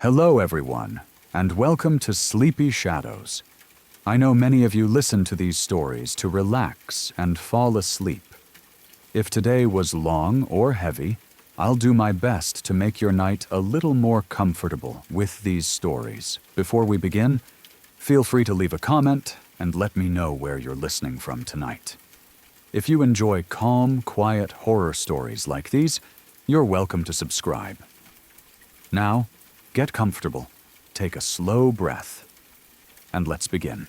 Hello, everyone, and welcome to Sleepy Shadows. I know many of you listen to these stories to relax and fall asleep. If today was long or heavy, I'll do my best to make your night a little more comfortable with these stories. Before we begin, feel free to leave a comment and let me know where you're listening from tonight. If you enjoy calm, quiet horror stories like these, you're welcome to subscribe. Now, get comfortable, take a slow breath, and let's begin.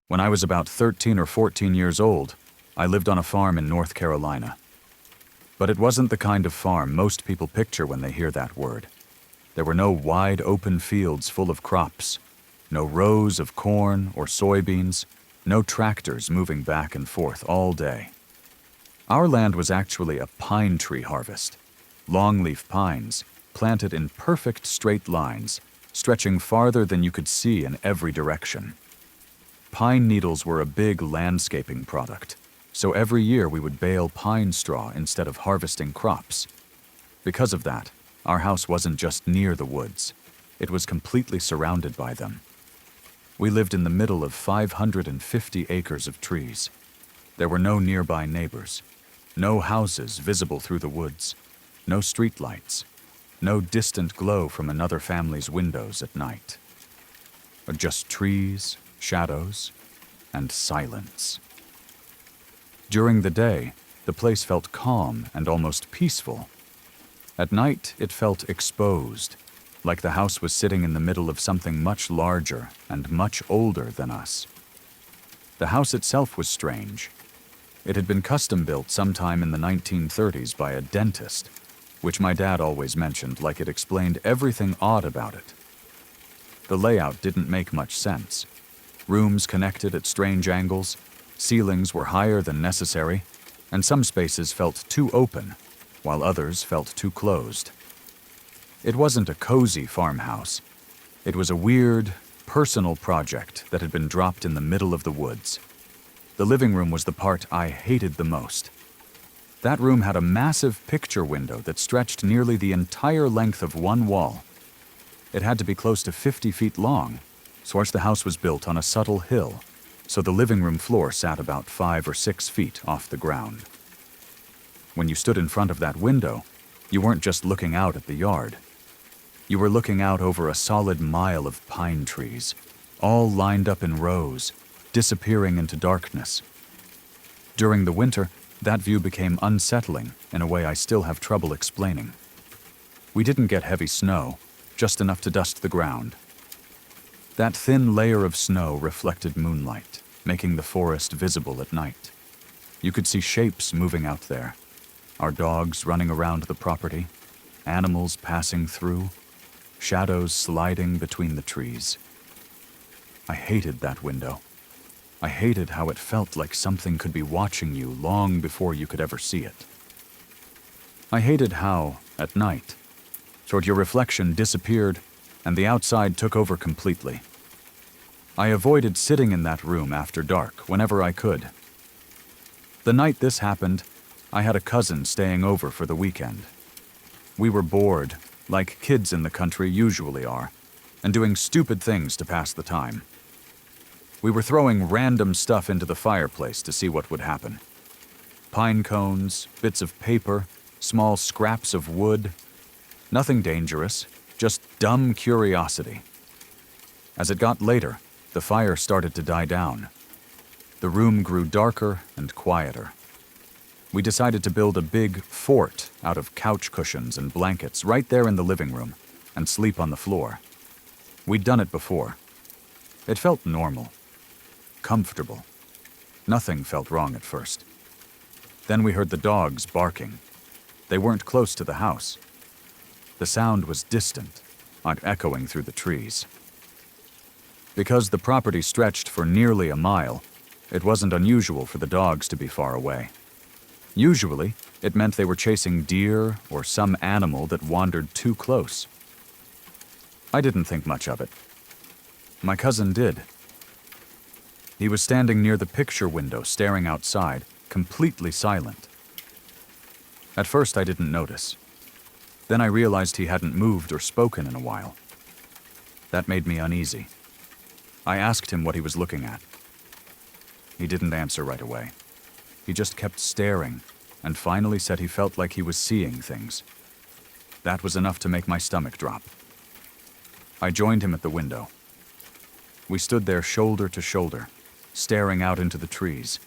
When I was about 13 or 14 years old, I lived on a farm in North Carolina. But it wasn't the kind of farm most people picture when they hear that word. There were no wide open fields full of crops, no rows of corn or soybeans, no tractors moving back and forth all day. Our land was actually a pine tree harvest. Longleaf pines, planted in perfect straight lines, stretching farther than you could see in every direction. Pine needles were a big landscaping product, so every year we would bale pine straw instead of harvesting crops. Because of that, our house wasn't just near the woods. It was completely surrounded by them. We lived in the middle of 550 acres of trees. There were no nearby neighbors, no houses visible through the woods, no streetlights, no distant glow from another family's windows at night. Just trees, shadows, and silence. During the day, the place felt calm and almost peaceful. At night, it felt exposed, like the house was sitting in the middle of something much larger and much older than us. The house itself was strange. It had been custom-built sometime in the 1930s by a dentist, which my dad always mentioned like it explained everything odd about it. The layout didn't make much sense. Rooms connected at strange angles, ceilings were higher than necessary, and some spaces felt too open, while others felt too closed. It wasn't a cozy farmhouse. It was a weird, personal project that had been dropped in the middle of the woods. The living room was the part I hated the most. That room had a massive picture window that stretched nearly the entire length of one wall. It had to be close to 50 feet long, so the house was built on a subtle hill, so the living room floor sat about 5 or 6 feet off the ground. When you stood in front of that window, you weren't just looking out at the yard. You were looking out over a solid mile of pine trees, all lined up in rows, disappearing into darkness. During the winter, that view became unsettling in a way I still have trouble explaining. We didn't get heavy snow, just enough to dust the ground. That thin layer of snow reflected moonlight, making the forest visible at night. You could see shapes moving out there, our dogs running around the property, animals passing through, shadows sliding between the trees. I hated that window. I hated how it felt like something could be watching you long before you could ever see it. I hated how, at night, your reflection disappeared and the outside took over completely. I avoided sitting in that room after dark whenever I could. The night this happened, I had a cousin staying over for the weekend. We were bored, like kids in the country usually are, and doing stupid things to pass the time. We were throwing random stuff into the fireplace to see what would happen. Pine cones, bits of paper, small scraps of wood. Nothing dangerous, just dumb curiosity. As it got later, the fire started to die down. The room grew darker and quieter. We decided to build a big fort out of couch cushions and blankets right there in the living room and sleep on the floor. We'd done it before. It felt normal, comfortable. Nothing felt wrong at first. Then we heard the dogs barking. They weren't close to the house. The sound was distant, echoing through the trees. Because the property stretched for nearly a mile, it wasn't unusual for the dogs to be far away. Usually, it meant they were chasing deer or some animal that wandered too close. I didn't think much of it. My cousin did. He was standing near the picture window, staring outside, completely silent. At first I didn't notice. Then I realized he hadn't moved or spoken in a while. That made me uneasy. I asked him what he was looking at. He didn't answer right away. He just kept staring, and finally said he felt like he was seeing things. That was enough to make my stomach drop. I joined him at the window. We stood there shoulder to shoulder, staring out into the trees.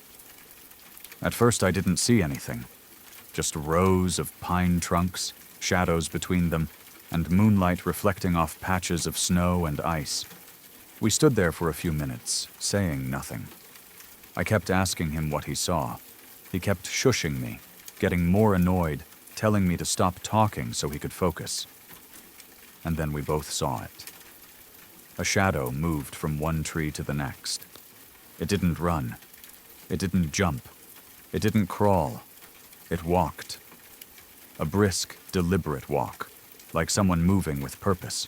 At first I didn't see anything, just rows of pine trunks, shadows between them, and moonlight reflecting off patches of snow and ice. We stood there for a few minutes, saying nothing. I kept asking him what he saw. He kept shushing me, getting more annoyed, telling me to stop talking so he could focus. And then we both saw it. A shadow moved from one tree to the next. It didn't run. It didn't jump. It didn't crawl. It walked. A brisk, deliberate walk, like someone moving with purpose.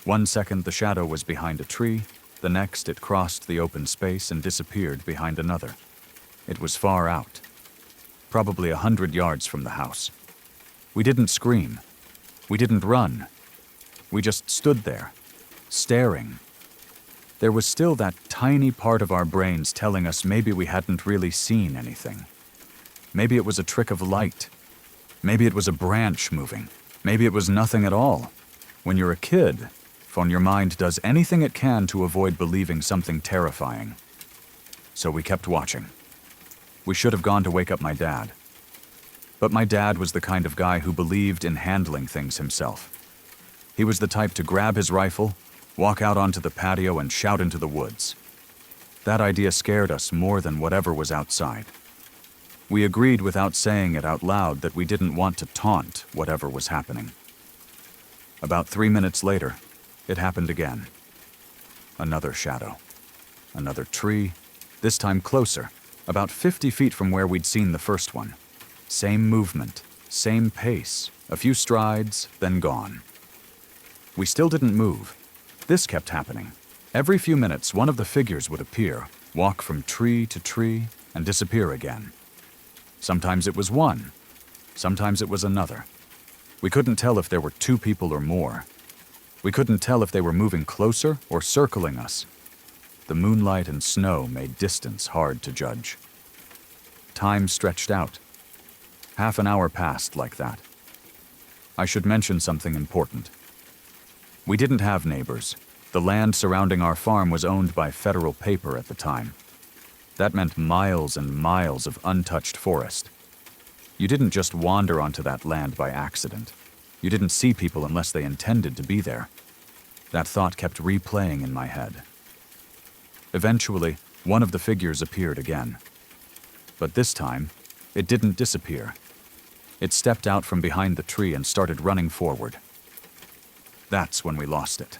1 second the shadow was behind a tree, the next it crossed the open space and disappeared behind another. It was far out, probably 100 yards from the house. We didn't scream. We didn't run. We just stood there, staring. There was still that tiny part of our brains telling us maybe we hadn't really seen anything. Maybe it was a trick of light. Maybe it was a branch moving. Maybe it was nothing at all. When you're a kid, your mind does anything it can to avoid believing something terrifying. So we kept watching. We should have gone to wake up my dad. But my dad was the kind of guy who believed in handling things himself. He was the type to grab his rifle, walk out onto the patio, and shout into the woods. That idea scared us more than whatever was outside. We agreed without saying it out loud that we didn't want to taunt whatever was happening. About 3 minutes later, it happened again. Another shadow. Another tree, this time closer, about 50 feet from where we'd seen the first one. Same movement, same pace, a few strides, then gone. We still didn't move. This kept happening. Every few minutes, one of the figures would appear, walk from tree to tree, and disappear again. Sometimes it was one. Sometimes it was another. We couldn't tell if there were 2 people or more. We couldn't tell if they were moving closer or circling us. The moonlight and snow made distance hard to judge. Time stretched out. Half an hour passed like that. I should mention something important. We didn't have neighbors. The land surrounding our farm was owned by federal paper at the time. That meant miles and miles of untouched forest. You didn't just wander onto that land by accident. You didn't see people unless they intended to be there. That thought kept replaying in my head. Eventually, one of the figures appeared again. But this time, it didn't disappear. It stepped out from behind the tree and started running forward. That's when we lost it.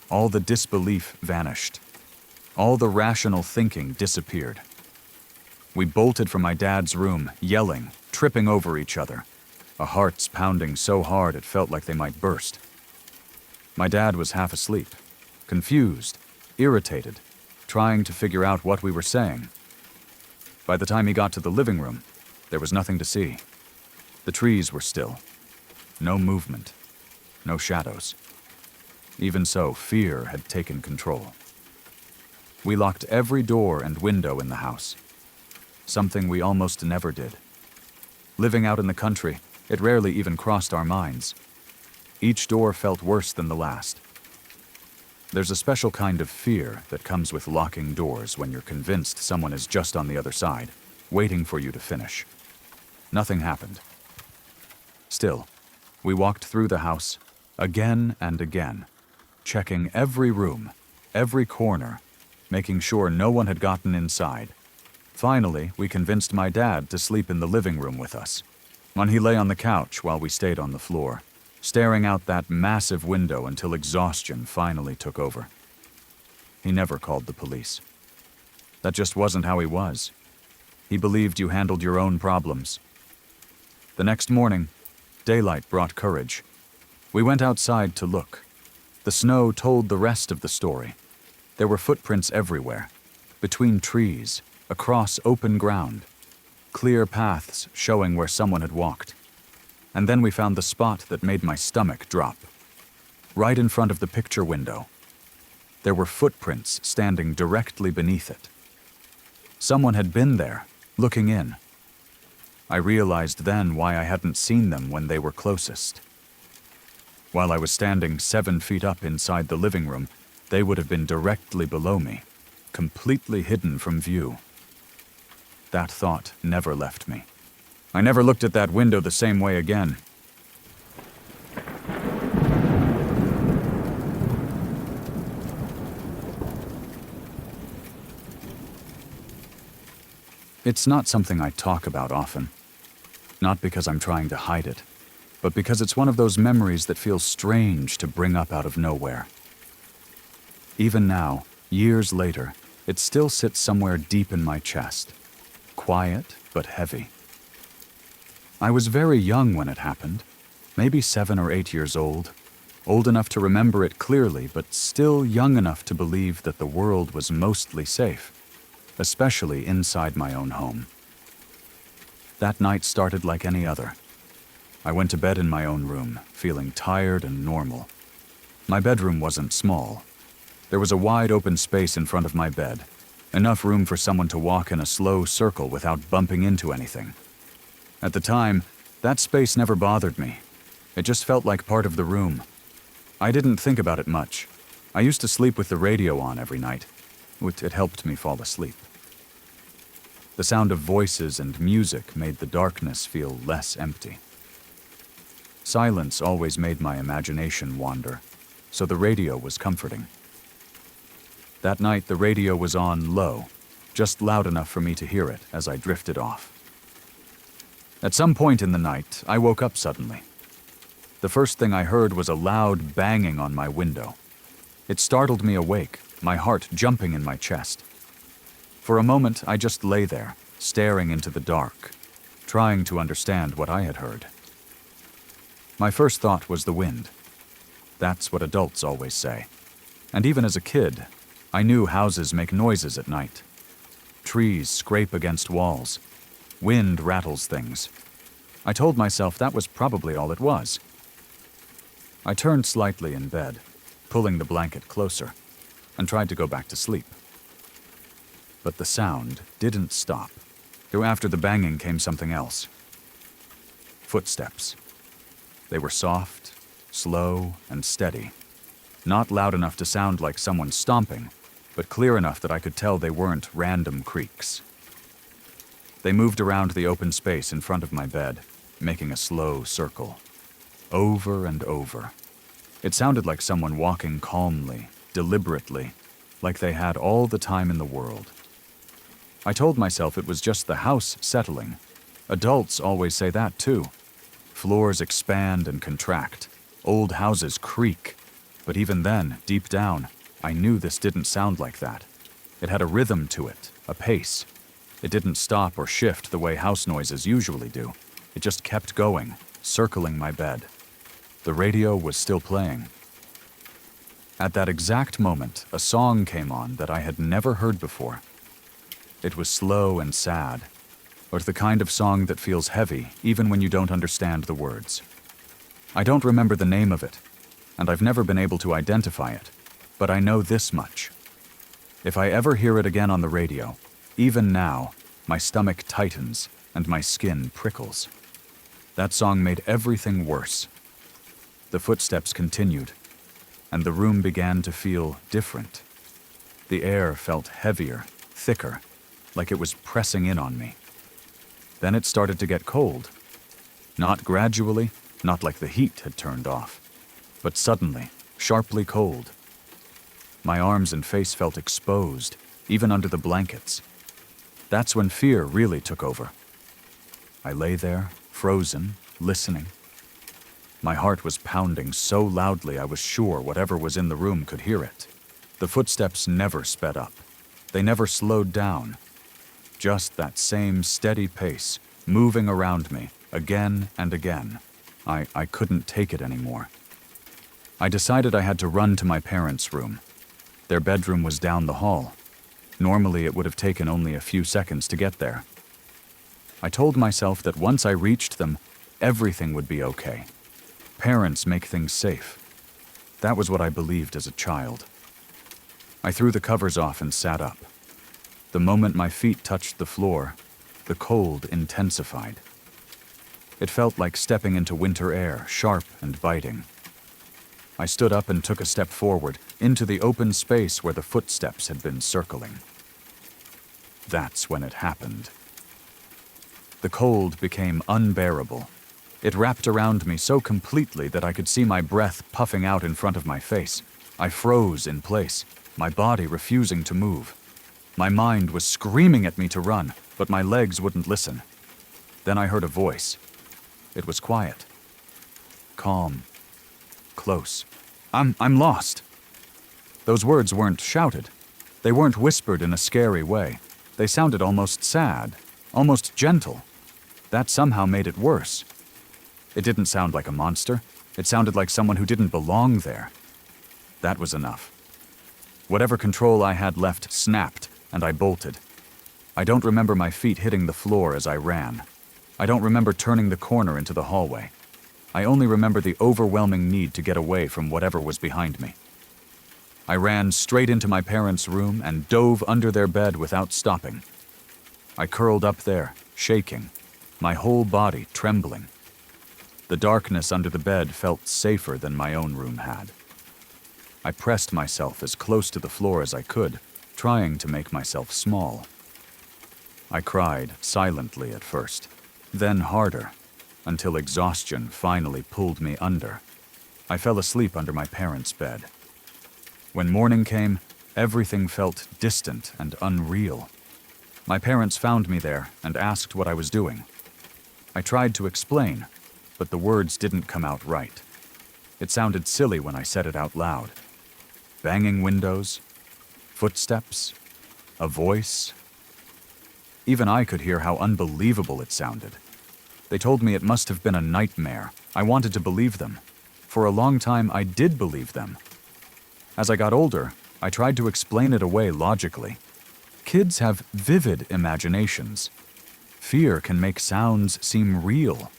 All the disbelief vanished. All the rational thinking disappeared. We bolted from my dad's room, yelling, tripping over each other, our hearts pounding so hard it felt like they might burst. My dad was half asleep, confused, irritated, trying to figure out what we were saying. By the time he got to the living room, there was nothing to see. The trees were still. No movement. No shadows. Even so, fear had taken control. We locked every door and window in the house. Something we almost never did. Living out in the country, it rarely even crossed our minds. Each door felt worse than the last. There's a special kind of fear that comes with locking doors when you're convinced someone is just on the other side, waiting for you to finish. Nothing happened. Still, we walked through the house, again and again, checking every room, every corner, making sure no one had gotten inside. Finally, we convinced my dad to sleep in the living room with us. And he lay on the couch while we stayed on the floor, staring out that massive window until exhaustion finally took over. He never called the police. That just wasn't how he was. He believed you handled your own problems. The next morning, daylight brought courage. We went outside to look. The snow told the rest of the story. There were footprints everywhere, between trees, across open ground, clear paths showing where someone had walked. And then we found the spot that made my stomach drop. Right in front of the picture window. There were footprints standing directly beneath it. Someone had been there, looking in. I realized then why I hadn't seen them when they were closest. While I was standing 7 feet up inside the living room, they would have been directly below me, completely hidden from view. That thought never left me. I never looked at that window the same way again. It's not something I talk about often. Not because I'm trying to hide it, but because it's one of those memories that feels strange to bring up out of nowhere. Even now, years later, it still sits somewhere deep in my chest, quiet but heavy. I was very young when it happened, maybe 7 or 8 years old enough to remember it clearly, but still young enough to believe that the world was mostly safe, especially inside my own home. That night started like any other. I went to bed in my own room, feeling tired and normal. My bedroom wasn't small. There was a wide open space in front of my bed, enough room for someone to walk in a slow circle without bumping into anything. At the time, that space never bothered me. It just felt like part of the room. I didn't think about it much. I used to sleep with the radio on every night. It helped me fall asleep. The sound of voices and music made the darkness feel less empty. Silence always made my imagination wander, so the radio was comforting. That night, the radio was on low, just loud enough for me to hear it as I drifted off. At some point in the night, I woke up suddenly. The first thing I heard was a loud banging on my window. It startled me awake, my heart jumping in my chest. For a moment, I just lay there, staring into the dark, trying to understand what I had heard. My first thought was the wind. That's what adults always say. And even as a kid, I knew houses make noises at night. Trees scrape against walls. Wind rattles things. I told myself that was probably all it was. I turned slightly in bed, pulling the blanket closer, and tried to go back to sleep. But the sound didn't stop. After the banging came something else. Footsteps. They were soft, slow, and steady. Not loud enough to sound like someone stomping, but clear enough that I could tell they weren't random creaks. They moved around the open space in front of my bed, making a slow circle. Over and over. It sounded like someone walking calmly, deliberately, like they had all the time in the world. I told myself it was just the house settling. Adults always say that too. Floors expand and contract. Old houses creak. But even then, deep down, I knew this didn't sound like that. It had a rhythm to it, a pace. It didn't stop or shift the way house noises usually do. It just kept going, circling my bed. The radio was still playing. At that exact moment, a song came on that I had never heard before. It was slow and sad, but the kind of song that feels heavy even when you don't understand the words. I don't remember the name of it, and I've never been able to identify it, but I know this much. If I ever hear it again on the radio, even now, my stomach tightens and my skin prickles. That song made everything worse. The footsteps continued, and the room began to feel different. The air felt heavier, thicker, like it was pressing in on me. Then it started to get cold. Not gradually, not like the heat had turned off, but suddenly, sharply cold. My arms and face felt exposed, even under the blankets. That's when fear really took over. I lay there, frozen, listening. My heart was pounding so loudly I was sure whatever was in the room could hear it. The footsteps never sped up. They never slowed down. Just that same steady pace, moving around me, again and again. I couldn't take it anymore. I decided I had to run to my parents' room. Their bedroom was down the hall. Normally, it would have taken only a few seconds to get there. I told myself that once I reached them, everything would be okay. Parents make things safe. That was what I believed as a child. I threw the covers off and sat up. The moment my feet touched the floor, the cold intensified. It felt like stepping into winter air, sharp and biting. I stood up and took a step forward, into the open space where the footsteps had been circling. That's when it happened. The cold became unbearable. It wrapped around me so completely that I could see my breath puffing out in front of my face. I froze in place, my body refusing to move. My mind was screaming at me to run, but my legs wouldn't listen. Then I heard a voice. It was quiet. Calm. Close. I'm lost. Those words weren't shouted. They weren't whispered in a scary way. They sounded almost sad, almost gentle. That somehow made it worse. It didn't sound like a monster. It sounded like someone who didn't belong there. That was enough. Whatever control I had left snapped, and I bolted. I don't remember my feet hitting the floor as I ran. I don't remember turning the corner into the hallway. I only remember the overwhelming need to get away from whatever was behind me. I ran straight into my parents' room and dove under their bed without stopping. I curled up there, shaking, my whole body trembling. The darkness under the bed felt safer than my own room had. I pressed myself as close to the floor as I could, trying to make myself small. I cried silently at first, then harder, until exhaustion finally pulled me under. I fell asleep under my parents' bed. When morning came, everything felt distant and unreal. My parents found me there and asked what I was doing. I tried to explain, but the words didn't come out right. It sounded silly when I said it out loud. Banging windows, footsteps, a voice. Even I could hear how unbelievable it sounded. They told me it must have been a nightmare. I wanted to believe them. For a long time, I did believe them. As I got older, I tried to explain it away logically. Kids have vivid imaginations. Fear can make sounds seem real.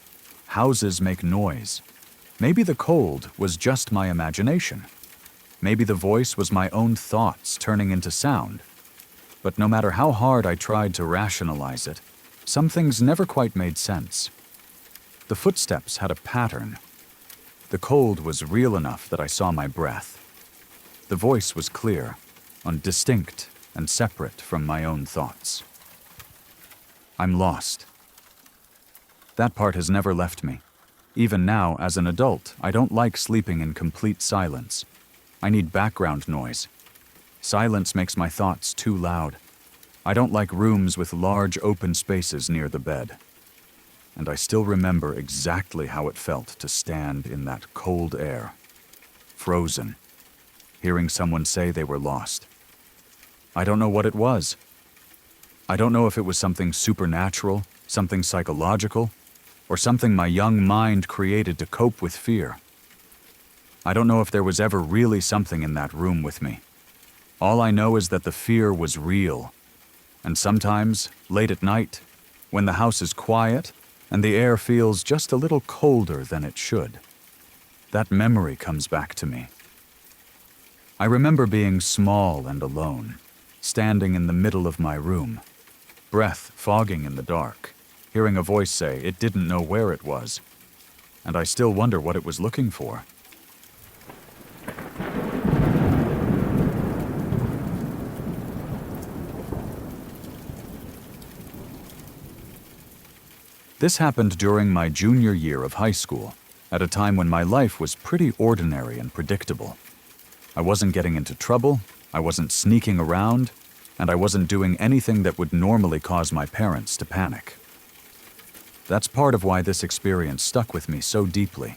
Houses make noise. Maybe the cold was just my imagination. Maybe the voice was my own thoughts turning into sound. But no matter how hard I tried to rationalize it, some things never quite made sense. The footsteps had a pattern. The cold was real enough that I saw my breath. The voice was clear, distinct, and separate from my own thoughts. I'm lost. That part has never left me. Even now, as an adult, I don't like sleeping in complete silence. I need background noise. Silence makes my thoughts too loud. I don't like rooms with large open spaces near the bed. And I still remember exactly how it felt to stand in that cold air. Frozen. Hearing someone say they were lost. I don't know what it was. I don't know if it was something supernatural, something psychological, or something my young mind created to cope with fear. I don't know if there was ever really something in that room with me. All I know is that the fear was real. And sometimes, late at night, when the house is quiet and the air feels just a little colder than it should, that memory comes back to me. I remember being small and alone, standing in the middle of my room, breath fogging in the dark, hearing a voice say it didn't know where it was, and I still wonder what it was looking for. This happened during my junior year of high school, at a time when my life was pretty ordinary and predictable. I wasn't getting into trouble, I wasn't sneaking around, and I wasn't doing anything that would normally cause my parents to panic. That's part of why this experience stuck with me so deeply.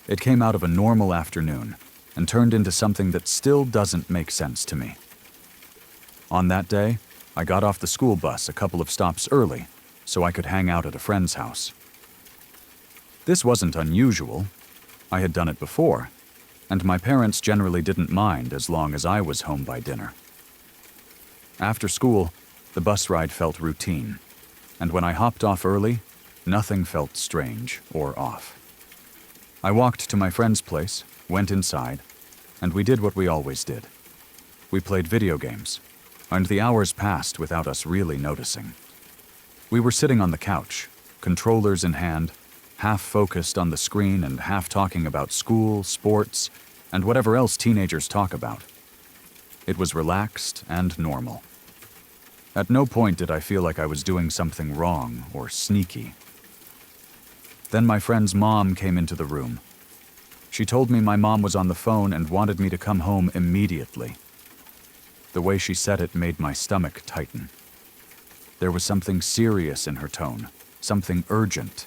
It came out of a normal afternoon and turned into something that still doesn't make sense to me. On that day, I got off the school bus a couple of stops early so I could hang out at a friend's house. This wasn't unusual. I had done it before, and my parents generally didn't mind as long as I was home by dinner. After school, the bus ride felt routine, and when I hopped off early, nothing felt strange or off. I walked to my friend's place, went inside, and we did what we always did. We played video games, and the hours passed without us really noticing. We were sitting on the couch, controllers in hand, half focused on the screen and half talking about school, sports, and whatever else teenagers talk about. It was relaxed and normal. At no point did I feel like I was doing something wrong or sneaky. Then my friend's mom came into the room. She told me my mom was on the phone and wanted me to come home immediately. The way she said it made my stomach tighten. There was something serious in her tone, something urgent.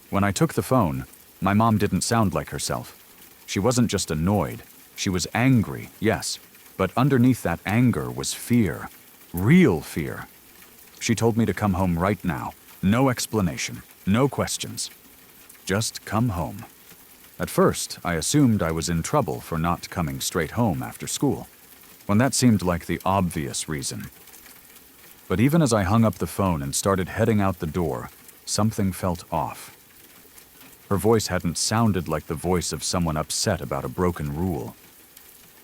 When I took the phone, my mom didn't sound like herself. She wasn't just annoyed. She was angry, yes, but underneath that anger was fear. Real fear. She told me to come home right now. No explanation, no questions. Just come home. At first, I assumed I was in trouble for not coming straight home after school, when that seemed like the obvious reason. But even as I hung up the phone and started heading out the door, something felt off. Her voice hadn't sounded like the voice of someone upset about a broken rule.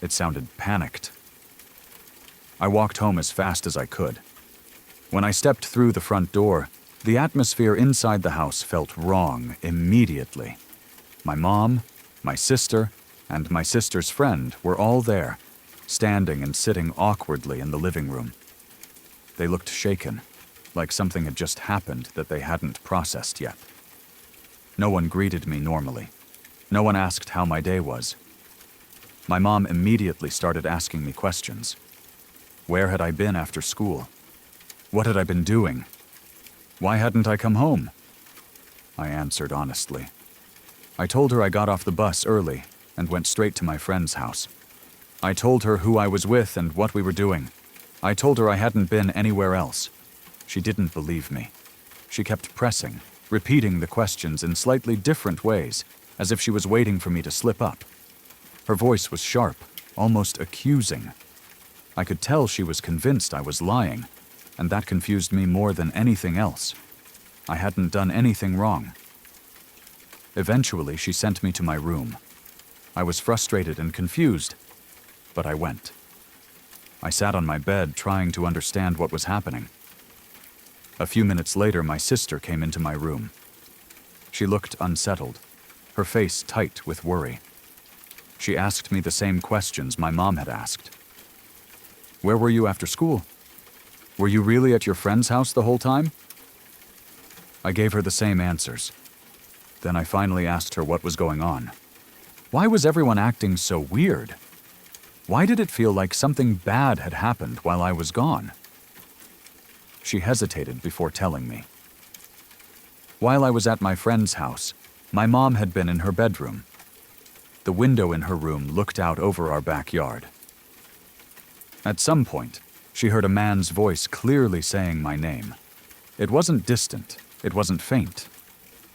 It sounded panicked. I walked home as fast as I could. When I stepped through the front door, the atmosphere inside the house felt wrong immediately. My mom, my sister, and my sister's friend were all there, standing and sitting awkwardly in the living room. They looked shaken, like something had just happened that they hadn't processed yet. No one greeted me normally. No one asked how my day was. My mom immediately started asking me questions. Where had I been after school? What had I been doing? Why hadn't I come home? I answered honestly. I told her I got off the bus early and went straight to my friend's house. I told her who I was with and what we were doing. I told her I hadn't been anywhere else. She didn't believe me. She kept pressing, repeating the questions in slightly different ways, as if she was waiting for me to slip up. Her voice was sharp, almost accusing. I could tell she was convinced I was lying, and that confused me more than anything else. I hadn't done anything wrong. Eventually, she sent me to my room. I was frustrated and confused, but I went. I sat on my bed trying to understand what was happening. A few minutes later, my sister came into my room. She looked unsettled, her face tight with worry. She asked me the same questions my mom had asked. Where were you after school? Were you really at your friend's house the whole time? I gave her the same answers. Then I finally asked her what was going on. Why was everyone acting so weird? Why did it feel like something bad had happened while I was gone? She hesitated before telling me. While I was at my friend's house, my mom had been in her bedroom. The window in her room looked out over our backyard. At some point, she heard a man's voice clearly saying my name. It wasn't distant, it wasn't faint.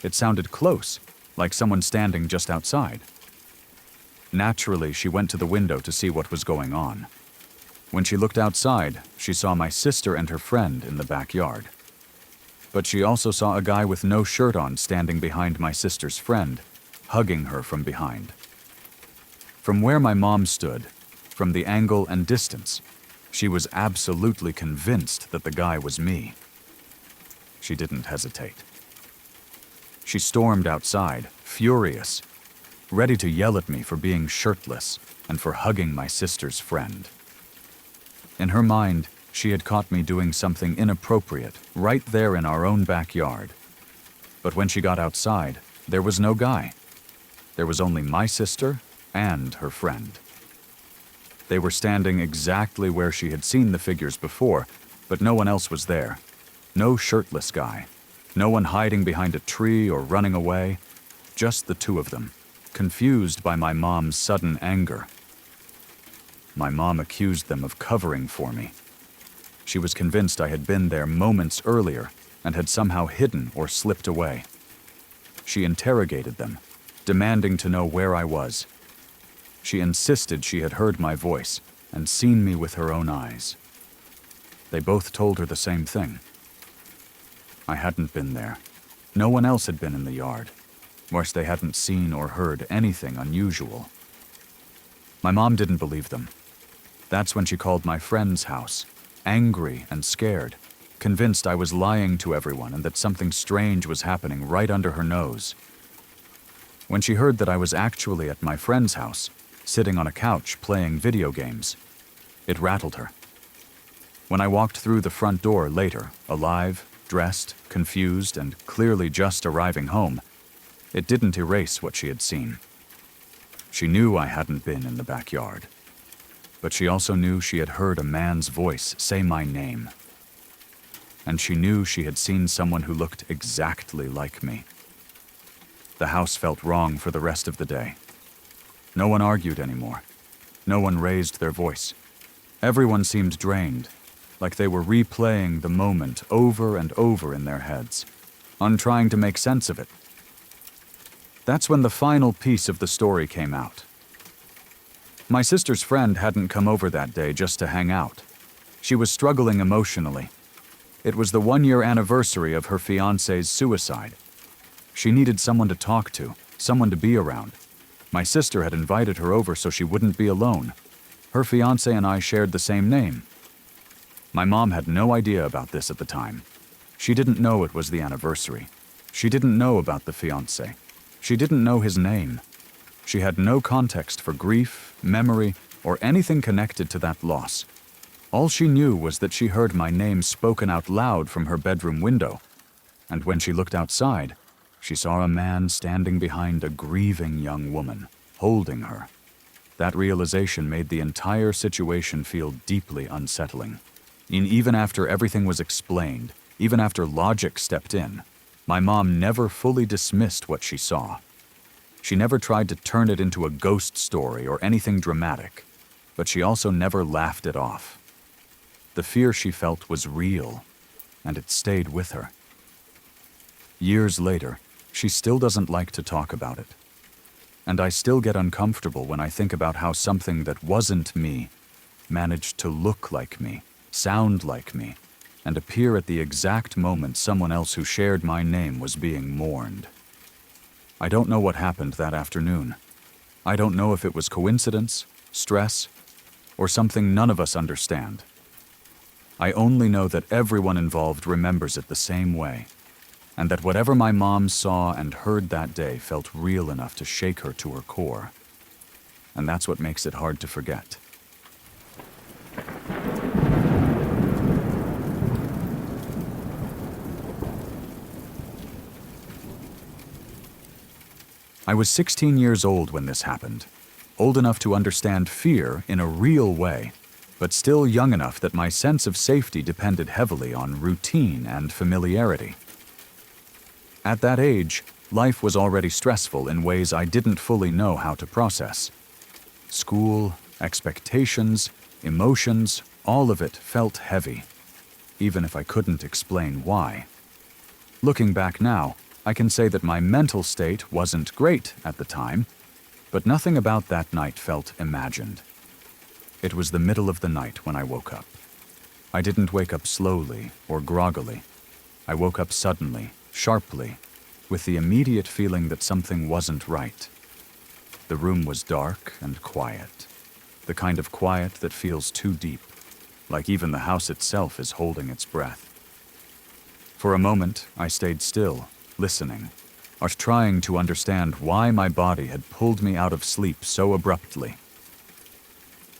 It sounded close, like someone standing just outside. Naturally, she went to the window to see what was going on. When she looked outside, she saw my sister and her friend in the backyard. But she also saw a guy with no shirt on standing behind my sister's friend, hugging her from behind. From where my mom stood, from the angle and distance, she was absolutely convinced that the guy was me. She didn't hesitate. She stormed outside, furious, ready to yell at me for being shirtless and for hugging my sister's friend. In her mind, she had caught me doing something inappropriate right there in our own backyard. But when she got outside, there was no guy. There was only my sister and her friend. They were standing exactly where she had seen the figures before, but no one else was there. No shirtless guy. No one hiding behind a tree or running away. Just the two of them, confused by my mom's sudden anger. My mom accused them of covering for me. She was convinced I had been there moments earlier and had somehow hidden or slipped away. She interrogated them, demanding to know where I was, She insisted she had heard my voice and seen me with her own eyes. They both told her the same thing. I hadn't been there. No one else had been in the yard. Worse, they hadn't seen or heard anything unusual. My mom didn't believe them. That's when she called my friend's house, angry and scared, convinced I was lying to everyone and that something strange was happening right under her nose. When she heard that I was actually at my friend's house, sitting on a couch playing video games, it rattled her. When I walked through the front door later, alive, dressed, confused, and clearly just arriving home, it didn't erase what she had seen. She knew I hadn't been in the backyard, but she also knew she had heard a man's voice say my name. And she knew she had seen someone who looked exactly like me. The house felt wrong for the rest of the day. No one argued anymore. No one raised their voice. Everyone seemed drained, like they were replaying the moment over and over in their heads, trying to make sense of it. That's when the final piece of the story came out. My sister's friend hadn't come over that day just to hang out. She was struggling emotionally. It was the 1-year anniversary of her fiancé's suicide. She needed someone to talk to, someone to be around. My sister had invited her over so she wouldn't be alone. Her fiancé and I shared the same name. My mom had no idea about this at the time. She didn't know it was the anniversary. She didn't know about the fiancé. She didn't know his name. She had no context for grief, memory, or anything connected to that loss. All she knew was that she heard my name spoken out loud from her bedroom window, and when she looked outside, she saw a man standing behind a grieving young woman, holding her. That realization made the entire situation feel deeply unsettling. And even after everything was explained, even after logic stepped in, my mom never fully dismissed what she saw. She never tried to turn it into a ghost story or anything dramatic, but she also never laughed it off. The fear she felt was real, and it stayed with her. Years later, she still doesn't like to talk about it. And I still get uncomfortable when I think about how something that wasn't me managed to look like me, sound like me, and appear at the exact moment someone else who shared my name was being mourned. I don't know what happened that afternoon. I don't know if it was coincidence, stress, or something none of us understand. I only know that everyone involved remembers it the same way, and that whatever my mom saw and heard that day felt real enough to shake her to her core. And that's what makes it hard to forget. I was 16 years old when this happened, old enough to understand fear in a real way, but still young enough that my sense of safety depended heavily on routine and familiarity. At that age, life was already stressful in ways I didn't fully know how to process. School, expectations, emotions, all of it felt heavy, even if I couldn't explain why. Looking back now, I can say that my mental state wasn't great at the time, but nothing about that night felt imagined. It was the middle of the night when I woke up. I didn't wake up slowly or groggily. I woke up suddenly, sharply, with the immediate feeling that something wasn't right. The room was dark and quiet, the kind of quiet that feels too deep, like even the house itself is holding its breath. For a moment, I stayed still, listening, or trying to understand why my body had pulled me out of sleep so abruptly.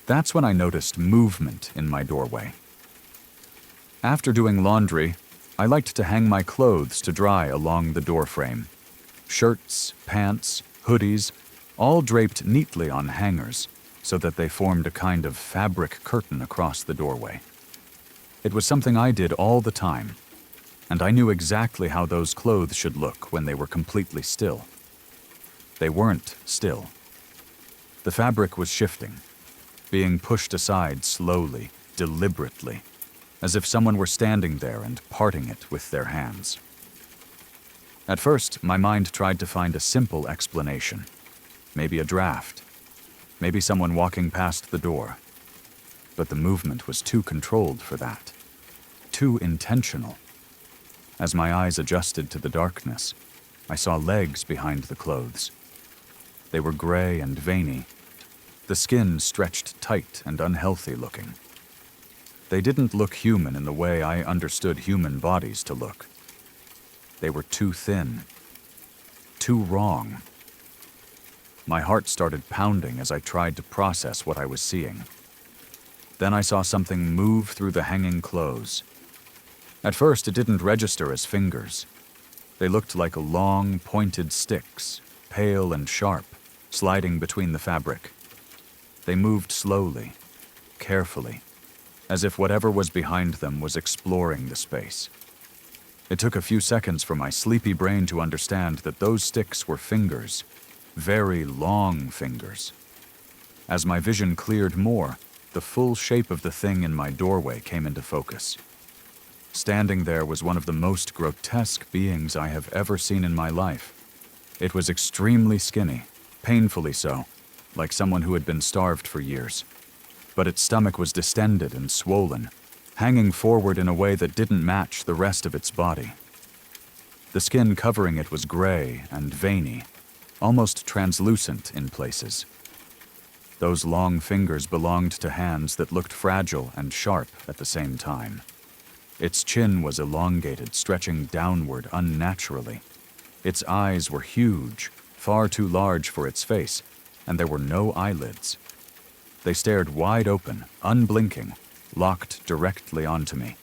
That's when I noticed movement in my doorway. After doing laundry, I liked to hang my clothes to dry along the doorframe. Shirts, pants, hoodies, all draped neatly on hangers so that they formed a kind of fabric curtain across the doorway. It was something I did all the time, and I knew exactly how those clothes should look when they were completely still. They weren't still. The fabric was shifting, being pushed aside slowly, deliberately, as if someone were standing there and parting it with their hands. At first, my mind tried to find a simple explanation, maybe a draft. maybe someone walking past the door. But the movement was too controlled for that. Too intentional. As my eyes adjusted to the darkness, I saw legs behind the clothes. They were gray and veiny, the skin stretched tight and unhealthy looking. They didn't look human in the way I understood human bodies to look. They were too thin, too wrong. My heart started pounding as I tried to process what I was seeing. Then I saw something move through the hanging clothes. At first, it didn't register as fingers. They looked like long, pointed sticks, pale and sharp, sliding between the fabric. They moved slowly, carefully, as if whatever was behind them was exploring the space. It took a few seconds for my sleepy brain to understand that those sticks were fingers, very long fingers. As my vision cleared more, the full shape of the thing in my doorway came into focus. Standing there was one of the most grotesque beings I have ever seen in my life. It was extremely skinny, painfully so, like someone who had been starved for years. But its stomach was distended and swollen, hanging forward in a way that didn't match the rest of its body. The skin covering it was gray and veiny, almost translucent in places. Those long fingers belonged to hands that looked fragile and sharp at the same time. Its chin was elongated, stretching downward unnaturally. Its eyes were huge, far too large for its face, and there were no eyelids. They stared wide open, unblinking, locked directly onto me.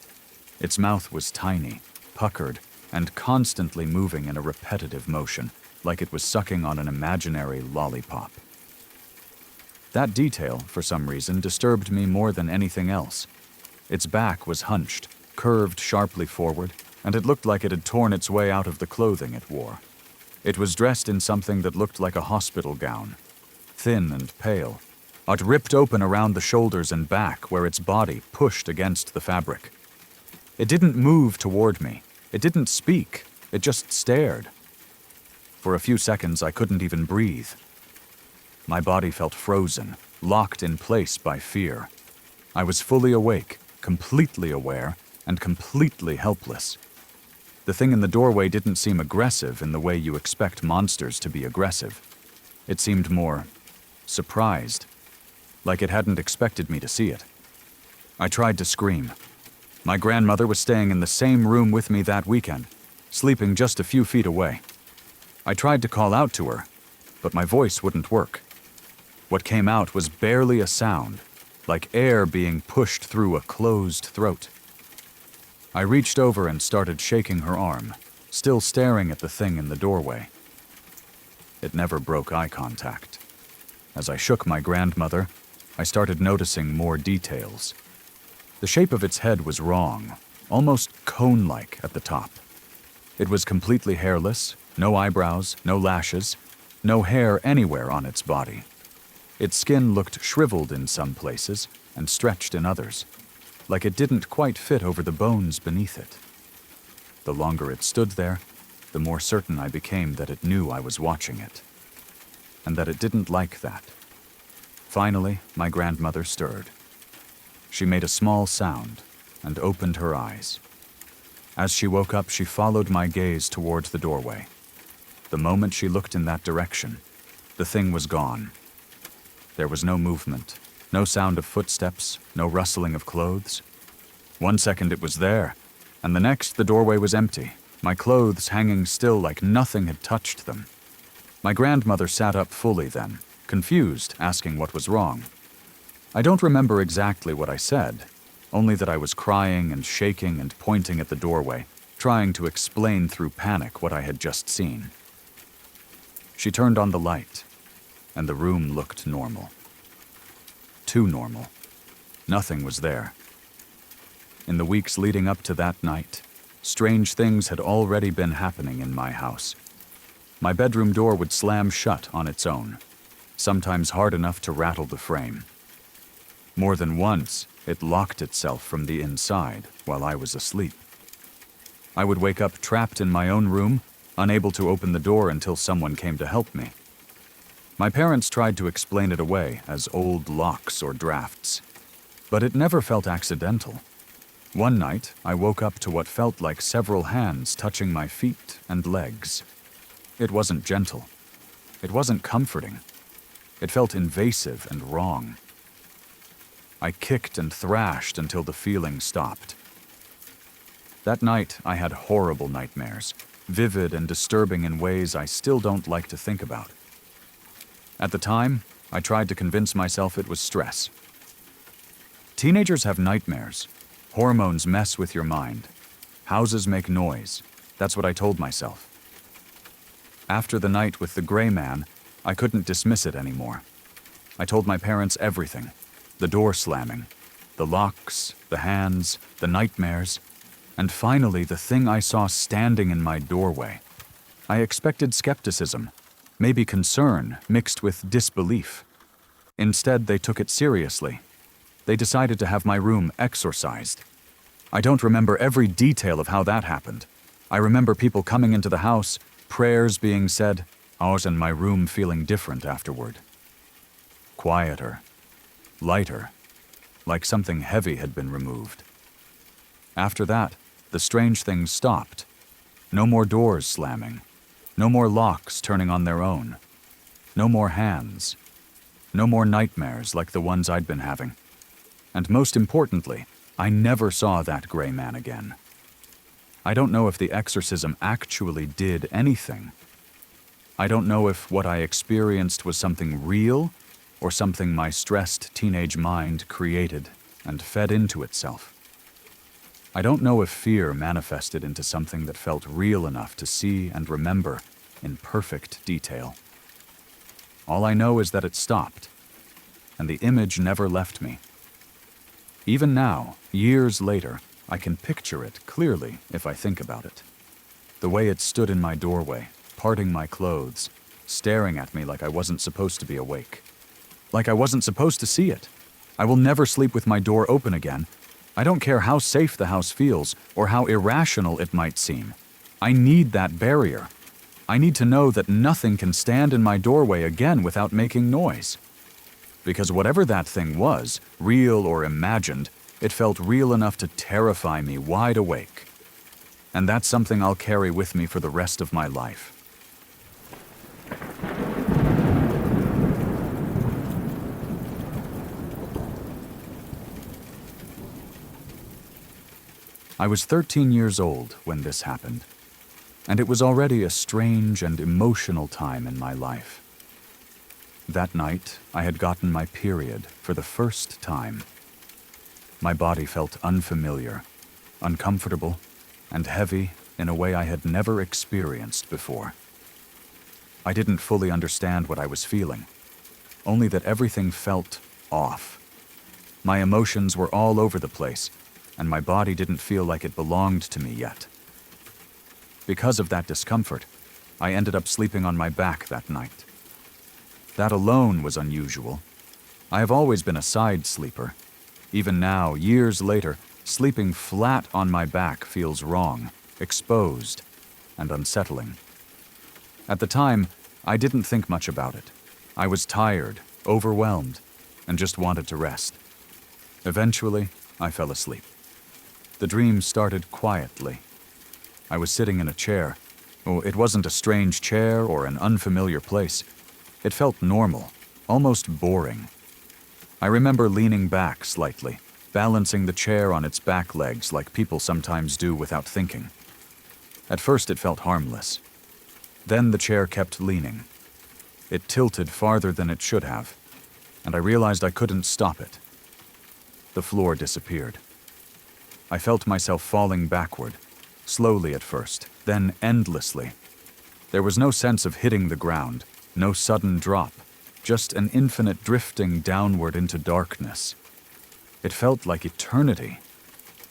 Its mouth was tiny, puckered, and constantly moving in a repetitive motion, like it was sucking on an imaginary lollipop. That detail, for some reason, disturbed me more than anything else. Its back was hunched, curved sharply forward, and it looked like it had torn its way out of the clothing it wore. It was dressed in something that looked like a hospital gown, thin and pale. It ripped open around the shoulders and back where its body pushed against the fabric. It didn't move toward me. It didn't speak. It just stared. For a few seconds, I couldn't even breathe. My body felt frozen, locked in place by fear. I was fully awake, completely aware, and completely helpless. The thing in the doorway didn't seem aggressive in the way you expect monsters to be aggressive. It seemed more surprised, like it hadn't expected me to see it. I tried to scream. My grandmother was staying in the same room with me that weekend, sleeping just a few feet away. I tried to call out to her, but my voice wouldn't work. What came out was barely a sound, like air being pushed through a closed throat. I reached over and started shaking her arm, still staring at the thing in the doorway. It never broke eye contact. As I shook my grandmother, I started noticing more details. The shape of its head was wrong, almost cone-like at the top. It was completely hairless, no eyebrows, no lashes, no hair anywhere on its body. Its skin looked shriveled in some places and stretched in others, like it didn't quite fit over the bones beneath it. The longer it stood there, the more certain I became that it knew I was watching it, and that it didn't like that. Finally, my grandmother stirred. She made a small sound and opened her eyes. As she woke up, she followed my gaze toward the doorway. The moment she looked in that direction, the thing was gone. There was no movement, no sound of footsteps, no rustling of clothes. 1 second it was there, and the next the doorway was empty, my clothes hanging still like nothing had touched them. My grandmother sat up fully then, confused, asking what was wrong. I don't remember exactly what I said, only that I was crying and shaking and pointing at the doorway, trying to explain through panic what I had just seen. She turned on the light, and the room looked normal. Too normal. Nothing was there. In the weeks leading up to that night, strange things had already been happening in my house. My bedroom door would slam shut on its own, sometimes hard enough to rattle the frame. More than once, it locked itself from the inside while I was asleep. I would wake up trapped in my own room, unable to open the door until someone came to help me. My parents tried to explain it away as old locks or drafts, but it never felt accidental. One night, I woke up to what felt like several hands touching my feet and legs. It wasn't gentle. It wasn't comforting. It felt invasive and wrong. I kicked and thrashed until the feeling stopped. That night, I had horrible nightmares, vivid and disturbing in ways I still don't like to think about. At the time, I tried to convince myself it was stress. Teenagers have nightmares. Hormones mess with your mind. Houses make noise. That's what I told myself. After the night with the gray man, I couldn't dismiss it anymore. I told my parents everything. The door slamming, the locks, the hands, the nightmares, and finally the thing I saw standing in my doorway. I expected skepticism, maybe concern mixed with disbelief. Instead, they took it seriously. They decided to have my room exorcised. I don't remember every detail of how that happened. I remember people coming into the house, prayers being said, ours and my room feeling different afterward. Quieter, lighter, like something heavy had been removed. After that, the strange things stopped. No more doors slamming. No more locks turning on their own. No more hands. No more nightmares like the ones I'd been having. And most importantly, I never saw that gray man again. I don't know if the exorcism actually did anything. I don't know if what I experienced was something real or something my stressed teenage mind created and fed into itself. I don't know if fear manifested into something that felt real enough to see and remember in perfect detail. All I know is that it stopped, and the image never left me. Even now, years later, I can picture it clearly if I think about it. The way it stood in my doorway, parting my clothes, staring at me like I wasn't supposed to be awake. Like I wasn't supposed to see it. I will never sleep with my door open again. I don't care how safe the house feels or how irrational it might seem. I need that barrier. I need to know that nothing can stand in my doorway again without making noise. Because whatever that thing was, real or imagined, it felt real enough to terrify me wide awake. And that's something I'll carry with me for the rest of my life. I was 13 years old when this happened, and it was already a strange and emotional time in my life. That night, I had gotten my period for the first time. My body felt unfamiliar, uncomfortable, and heavy in a way I had never experienced before. I didn't fully understand what I was feeling, only that everything felt off. My emotions were all over the place, and my body didn't feel like it belonged to me yet. Because of that discomfort, I ended up sleeping on my back that night. That alone was unusual. I have always been a side sleeper. Even now, years later, sleeping flat on my back feels wrong, exposed, and unsettling. At the time, I didn't think much about it. I was tired, overwhelmed, and just wanted to rest. Eventually, I fell asleep. The dream started quietly. I was sitting in a chair. Oh, it wasn't a strange chair or an unfamiliar place. It felt normal, almost boring. I remember leaning back slightly, balancing the chair on its back legs like people sometimes do without thinking. At first it felt harmless. Then the chair kept leaning. It tilted farther than it should have, and I realized I couldn't stop it. The floor disappeared. I felt myself falling backward, slowly at first, then endlessly. There was no sense of hitting the ground, no sudden drop, just an infinite drifting downward into darkness. It felt like eternity.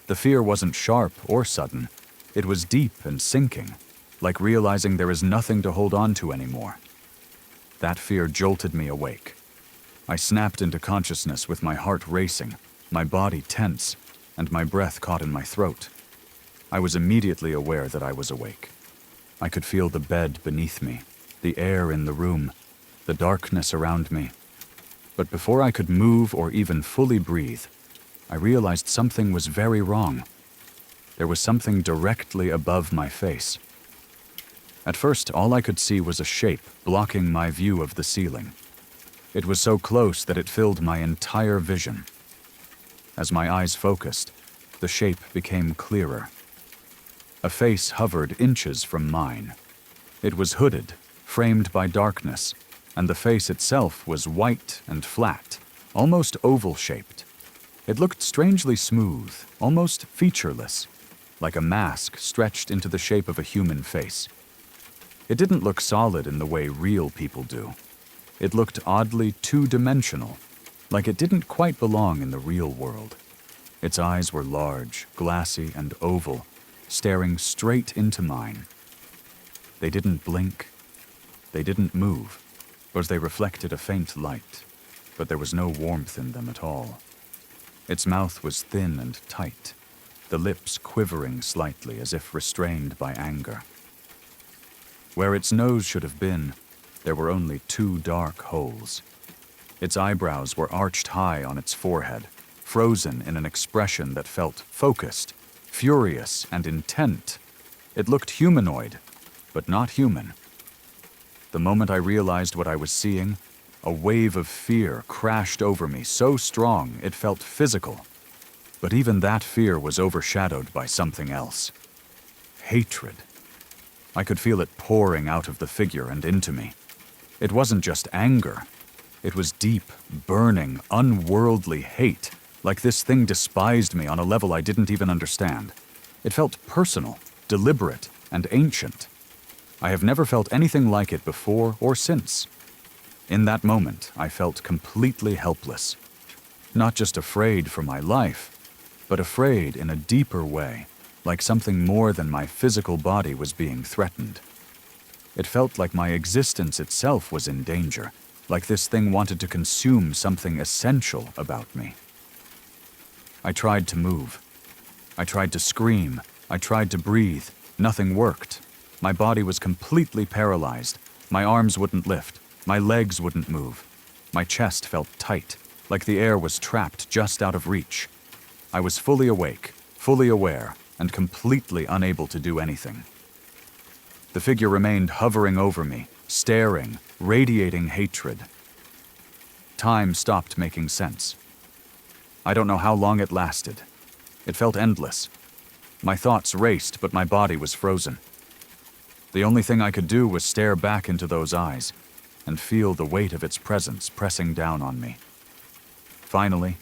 The fear wasn't sharp or sudden. It was deep and sinking, like realizing there is nothing to hold on to anymore. That fear jolted me awake. I snapped into consciousness with my heart racing, my body tense, and my breath caught in my throat. I was immediately aware that I was awake. I could feel the bed beneath me, the air in the room, the darkness around me. But before I could move or even fully breathe, I realized something was very wrong. There was something directly above my face. At first, all I could see was a shape blocking my view of the ceiling. It was so close that it filled my entire vision. As my eyes focused, the shape became clearer. A face hovered inches from mine. It was hooded, framed by darkness, and the face itself was white and flat, almost oval-shaped. It looked strangely smooth, almost featureless, like a mask stretched into the shape of a human face. It didn't look solid in the way real people do. It looked oddly two-dimensional, like it didn't quite belong in the real world. Its eyes were large, glassy, and oval, staring straight into mine. They didn't blink. They didn't move, because they reflected a faint light, but there was no warmth in them at all. Its mouth was thin and tight, the lips quivering slightly as if restrained by anger. Where its nose should have been, there were only 2 dark holes. Its eyebrows were arched high on its forehead, frozen in an expression that felt focused, furious, and intent. It looked humanoid, but not human. The moment I realized what I was seeing, a wave of fear crashed over me so strong it felt physical. But even that fear was overshadowed by something else. Hatred. I could feel it pouring out of the figure and into me. It wasn't just anger. It was deep, burning, unworldly hate, like this thing despised me on a level I didn't even understand. It felt personal, deliberate, and ancient. I have never felt anything like it before or since. In that moment, I felt completely helpless. Not just afraid for my life, but afraid in a deeper way, like something more than my physical body was being threatened. It felt like my existence itself was in danger, like this thing wanted to consume something essential about me. I tried to move. I tried to scream. I tried to breathe. Nothing worked. My body was completely paralyzed. My arms wouldn't lift. My legs wouldn't move. My chest felt tight, like the air was trapped just out of reach. I was fully awake, fully aware, and completely unable to do anything. The figure remained hovering over me, staring, radiating hatred. Time stopped making sense. I don't know how long it lasted. It felt endless. My thoughts raced, but my body was frozen. The only thing I could do was stare back into those eyes and feel the weight of its presence pressing down on me. Finally,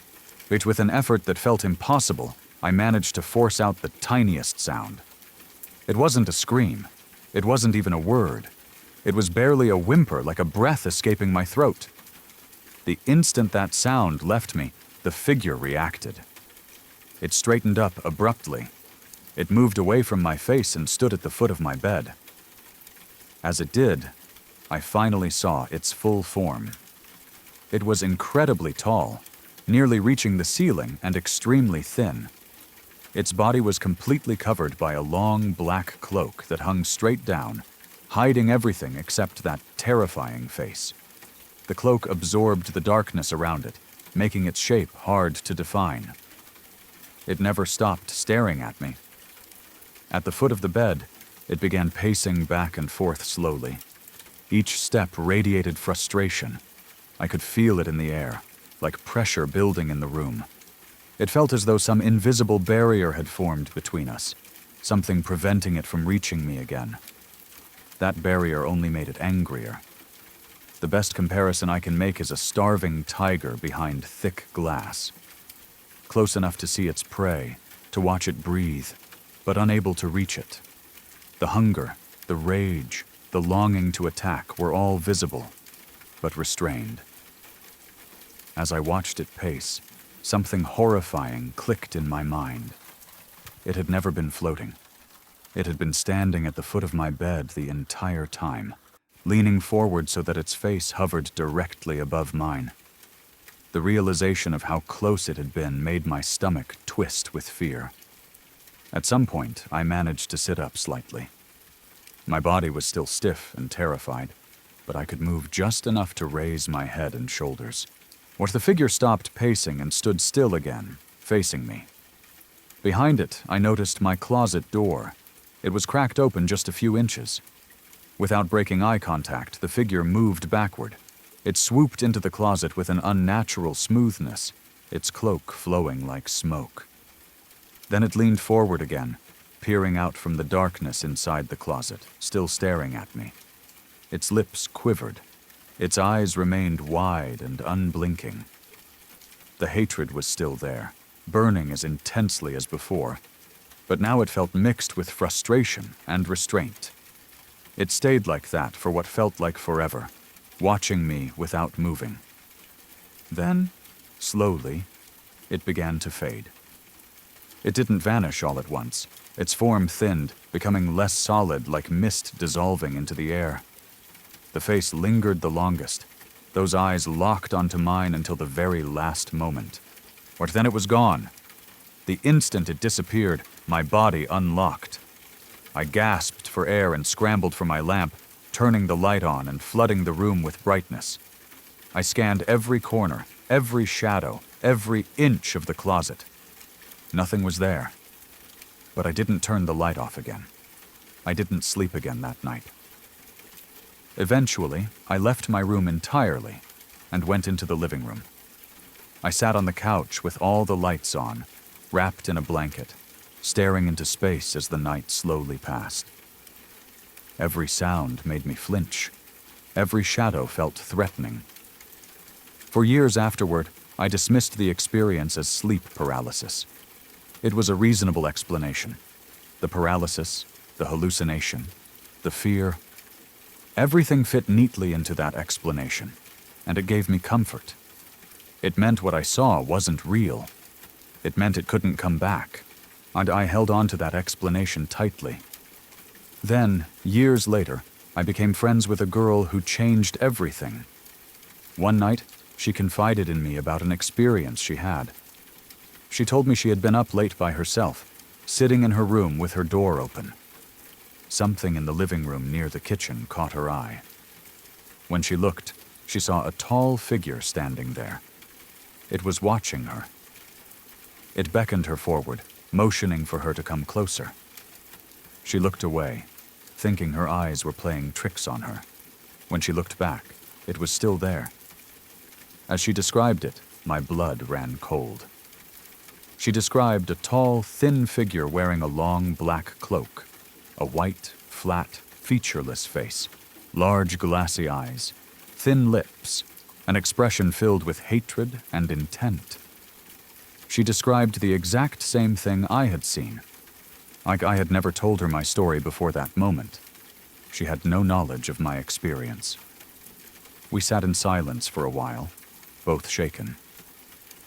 with an effort that felt impossible, I managed to force out the tiniest sound. It wasn't a scream. It wasn't even a word. It was barely a whimper, like a breath escaping my throat. The instant that sound left me, the figure reacted. It straightened up abruptly. It moved away from my face and stood at the foot of my bed. As it did, I finally saw its full form. It was incredibly tall, nearly reaching the ceiling and extremely thin. Its body was completely covered by a long black cloak that hung straight down, hiding everything except that terrifying face. The cloak absorbed the darkness around it, making its shape hard to define. It never stopped staring at me. At the foot of the bed, it began pacing back and forth slowly. Each step radiated frustration. I could feel it in the air, like pressure building in the room. It felt as though some invisible barrier had formed between us, something preventing it from reaching me again. That barrier only made it angrier. The best comparison I can make is a starving tiger behind thick glass. Close enough to see its prey, to watch it breathe, but unable to reach it. The hunger, the rage, the longing to attack were all visible, but restrained. As I watched it pace, something horrifying clicked in my mind. It had never been floating. It had been standing at the foot of my bed the entire time, leaning forward so that its face hovered directly above mine. The realization of how close it had been made my stomach twist with fear. At some point, I managed to sit up slightly. My body was still stiff and terrified, but I could move just enough to raise my head and shoulders. What the figure stopped pacing and stood still again, facing me. Behind it, I noticed my closet door. It was cracked open just a few inches. Without breaking eye contact, the figure moved backward. It swooped into the closet with an unnatural smoothness, its cloak flowing like smoke. Then it leaned forward again, peering out from the darkness inside the closet, still staring at me. Its lips quivered. Its eyes remained wide and unblinking. The hatred was still there, burning as intensely as before, but now it felt mixed with frustration and restraint. It stayed like that for what felt like forever, watching me without moving. Then, slowly, it began to fade. It didn't vanish all at once. Its form thinned, becoming less solid like mist dissolving into the air. The face lingered the longest, those eyes locked onto mine until the very last moment. But then it was gone. The instant it disappeared, my body unlocked. I gasped for air and scrambled for my lamp, turning the light on and flooding the room with brightness. I scanned every corner, every shadow, every inch of the closet. Nothing was there. But I didn't turn the light off again. I didn't sleep again that night. Eventually, I left my room entirely and went into the living room. I sat on the couch with all the lights on, wrapped in a blanket, staring into space as the night slowly passed. Every sound made me flinch. Every shadow felt threatening. For years afterward, I dismissed the experience as sleep paralysis. It was a reasonable explanation. The paralysis, the hallucination, the fear, everything fit neatly into that explanation, and it gave me comfort. It meant what I saw wasn't real. It meant it couldn't come back, and I held on to that explanation tightly. Then, years later, I became friends with a girl who changed everything. One night, she confided in me about an experience she had. She told me she had been up late by herself, sitting in her room with her door open. Something in the living room near the kitchen caught her eye. When she looked, she saw a tall figure standing there. It was watching her. It beckoned her forward, motioning for her to come closer. She looked away, thinking her eyes were playing tricks on her. When she looked back, it was still there. As she described it, my blood ran cold. She described a tall, thin figure wearing a long black cloak, a white, flat, featureless face, large glassy eyes, thin lips, an expression filled with hatred and intent. She described the exact same thing I had seen. Like I had never told her my story before that moment. She had no knowledge of my experience. We sat in silence for a while, both shaken.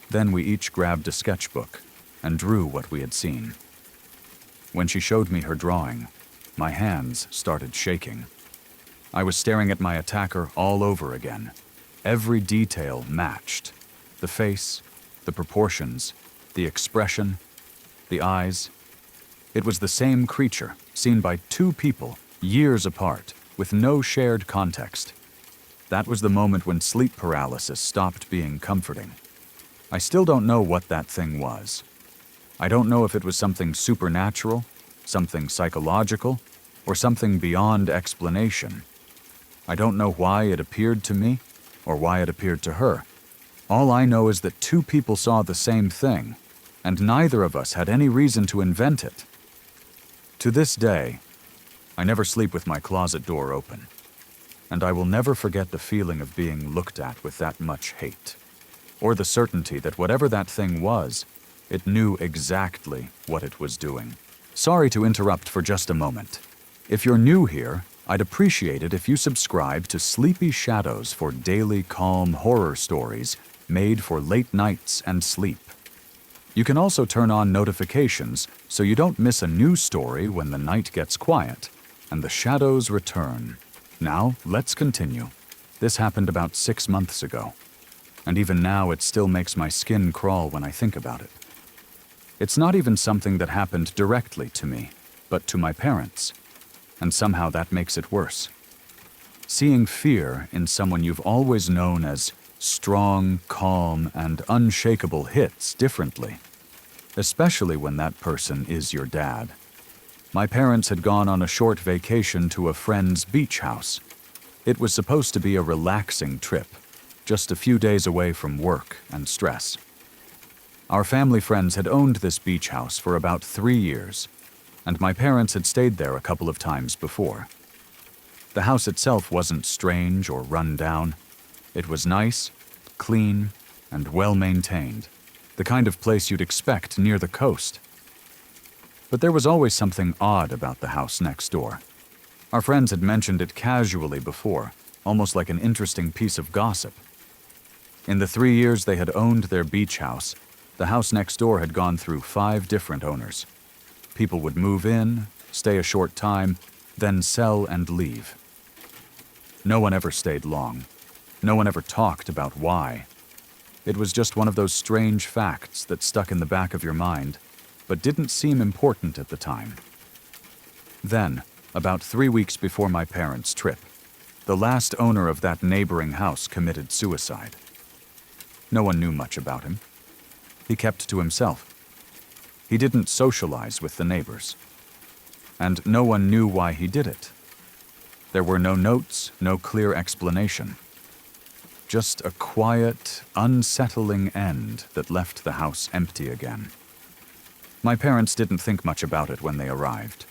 Then we each grabbed a sketchbook and drew what we had seen. When she showed me her drawing, my hands started shaking. I was staring at my attacker all over again. Every detail matched. The face, the proportions, the expression, the eyes. It was the same creature, seen by two people, years apart, with no shared context. That was the moment when sleep paralysis stopped being comforting. I still don't know what that thing was. I don't know if it was something supernatural, something psychological, or something beyond explanation. I don't know why it appeared to me, or why it appeared to her. All I know is that two people saw the same thing, and neither of us had any reason to invent it. To this day, I never sleep with my closet door open, and I will never forget the feeling of being looked at with that much hate, or the certainty that whatever that thing was, it knew exactly what it was doing. Sorry to interrupt for just a moment. If you're new here, I'd appreciate it if you subscribe to Sleepy Shadows for daily calm horror stories made for late nights and sleep. You can also turn on notifications so you don't miss a new story when the night gets quiet and the shadows return. Now, let's continue. This happened about 6 months ago, and even now it still makes my skin crawl when I think about it. It's not even something that happened directly to me, but to my parents, and somehow that makes it worse. Seeing fear in someone you've always known as strong, calm, and unshakable hits differently, especially when that person is your dad. My parents had gone on a short vacation to a friend's beach house. It was supposed to be a relaxing trip, just a few days away from work and stress. Our family friends had owned this beach house for about 3 years, and my parents had stayed there a couple of times before. The house itself wasn't strange or run down. It was nice, clean, and well-maintained, the kind of place you'd expect near the coast. But there was always something odd about the house next door. Our friends had mentioned it casually before, almost like an interesting piece of gossip. In the 3 years they had owned their beach house, the house next door had gone through 5 different owners. People would move in, stay a short time, then sell and leave. No one ever stayed long. No one ever talked about why. It was just one of those strange facts that stuck in the back of your mind, but didn't seem important at the time. Then, about 3 weeks before my parents' trip, the last owner of that neighboring house committed suicide. No one knew much about him. He kept to himself. He didn't socialize with the neighbors. And no one knew why he did it. There were no notes, no clear explanation. Just a quiet, unsettling end that left the house empty again. My parents didn't think much about it when they arrived,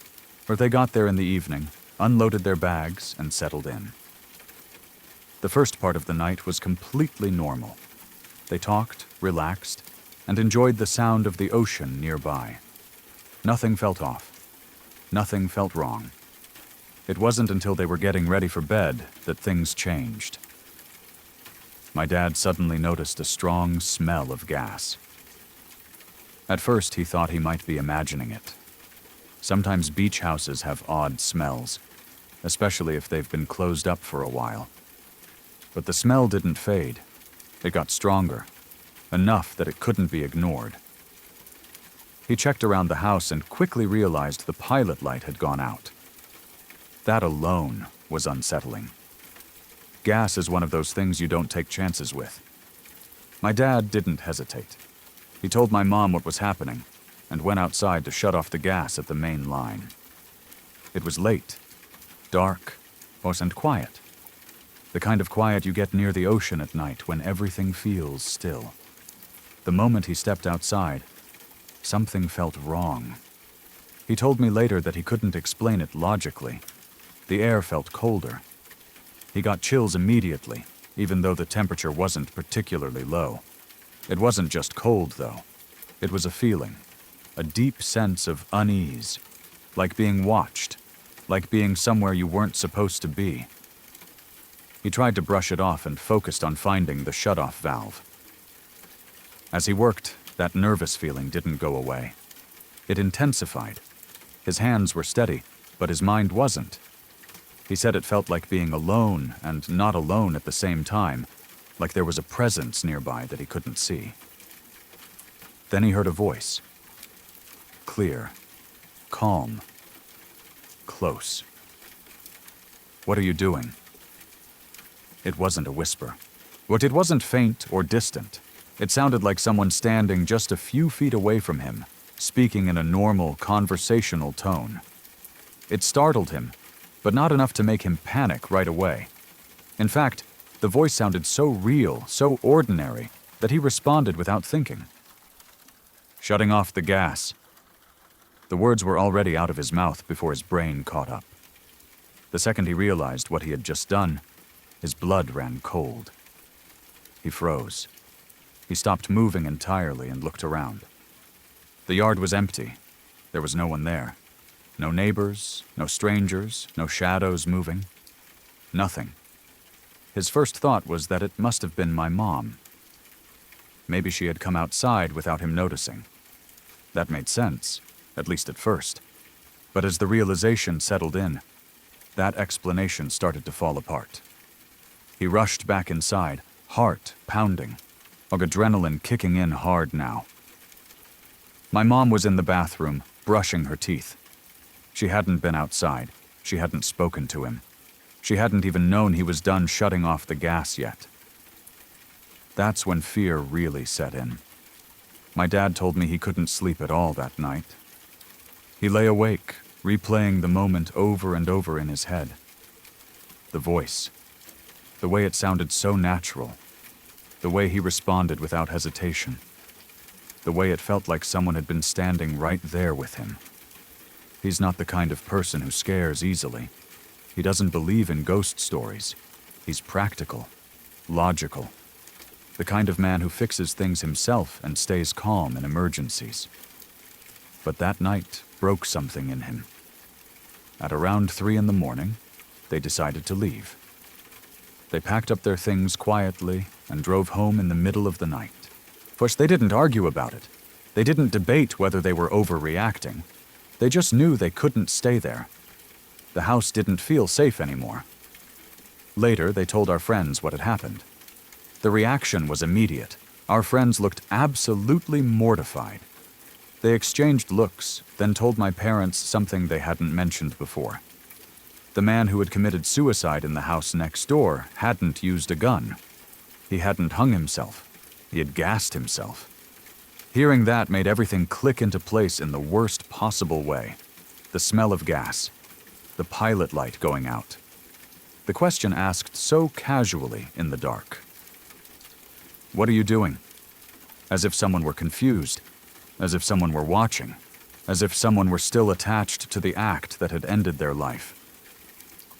or they got there in the evening, unloaded their bags, and settled in. The first part of the night was completely normal. They talked, relaxed, and enjoyed the sound of the ocean nearby. Nothing felt off. Nothing felt wrong. It wasn't until they were getting ready for bed that things changed. My dad suddenly noticed a strong smell of gas. At first, he thought he might be imagining it. Sometimes beach houses have odd smells, especially if they've been closed up for a while. But the smell didn't fade. It got stronger, enough that it couldn't be ignored. He checked around the house and quickly realized the pilot light had gone out. That alone was unsettling. Gas is one of those things you don't take chances with. My dad didn't hesitate. He told my mom what was happening and went outside to shut off the gas at the main line. It was late, dark, and quiet. The kind of quiet you get near the ocean at night when everything feels still. The moment he stepped outside, something felt wrong. He told me later that he couldn't explain it logically. The air felt colder. He got chills immediately, even though the temperature wasn't particularly low. It wasn't just cold, though. It was a feeling, a deep sense of unease, like being watched, like being somewhere you weren't supposed to be. He tried to brush it off and focused on finding the shut-off valve. As he worked, that nervous feeling didn't go away. It intensified. His hands were steady, but his mind wasn't. He said it felt like being alone and not alone at the same time, like there was a presence nearby that he couldn't see. Then he heard a voice. Clear, calm, close. "What are you doing?" It wasn't a whisper. But it wasn't faint or distant. It sounded like someone standing just a few feet away from him, speaking in a normal, conversational tone. It startled him, but not enough to make him panic right away. In fact, the voice sounded so real, so ordinary, that he responded without thinking. "Shutting off the gas." The words were already out of his mouth before his brain caught up. The second he realized what he had just done, his blood ran cold. He froze. He stopped moving entirely and looked around. The yard was empty. There was no one there. No neighbors, no strangers, no shadows moving. Nothing. His first thought was that it must have been my mom. Maybe she had come outside without him noticing. That made sense, at least at first. But as the realization settled in, that explanation started to fall apart. He rushed back inside, heart pounding, adrenaline kicking in hard now. My mom was in the bathroom, brushing her teeth. She hadn't been outside. She hadn't spoken to him. She hadn't even known he was done shutting off the gas yet. That's when fear really set in. My dad told me he couldn't sleep at all that night. He lay awake, replaying the moment over and over in his head. The voice. The way it sounded so natural. The way he responded without hesitation. The way it felt like someone had been standing right there with him. He's not the kind of person who scares easily. He doesn't believe in ghost stories. He's practical, logical. The kind of man who fixes things himself and stays calm in emergencies. But that night broke something in him. At around 3 a.m, they decided to leave. They packed up their things quietly and drove home in the middle of the night. First, they didn't argue about it. They didn't debate whether they were overreacting. They just knew they couldn't stay there. The house didn't feel safe anymore. Later, they told our friends what had happened. The reaction was immediate. Our friends looked absolutely mortified. They exchanged looks, then told my parents something they hadn't mentioned before. The man who had committed suicide in the house next door hadn't used a gun. He hadn't hung himself. He had gassed himself. Hearing that made everything click into place in the worst possible way. The smell of gas. The pilot light going out. The question asked so casually in the dark. "What are you doing?" As if someone were confused. As if someone were watching. As if someone were still attached to the act that had ended their life.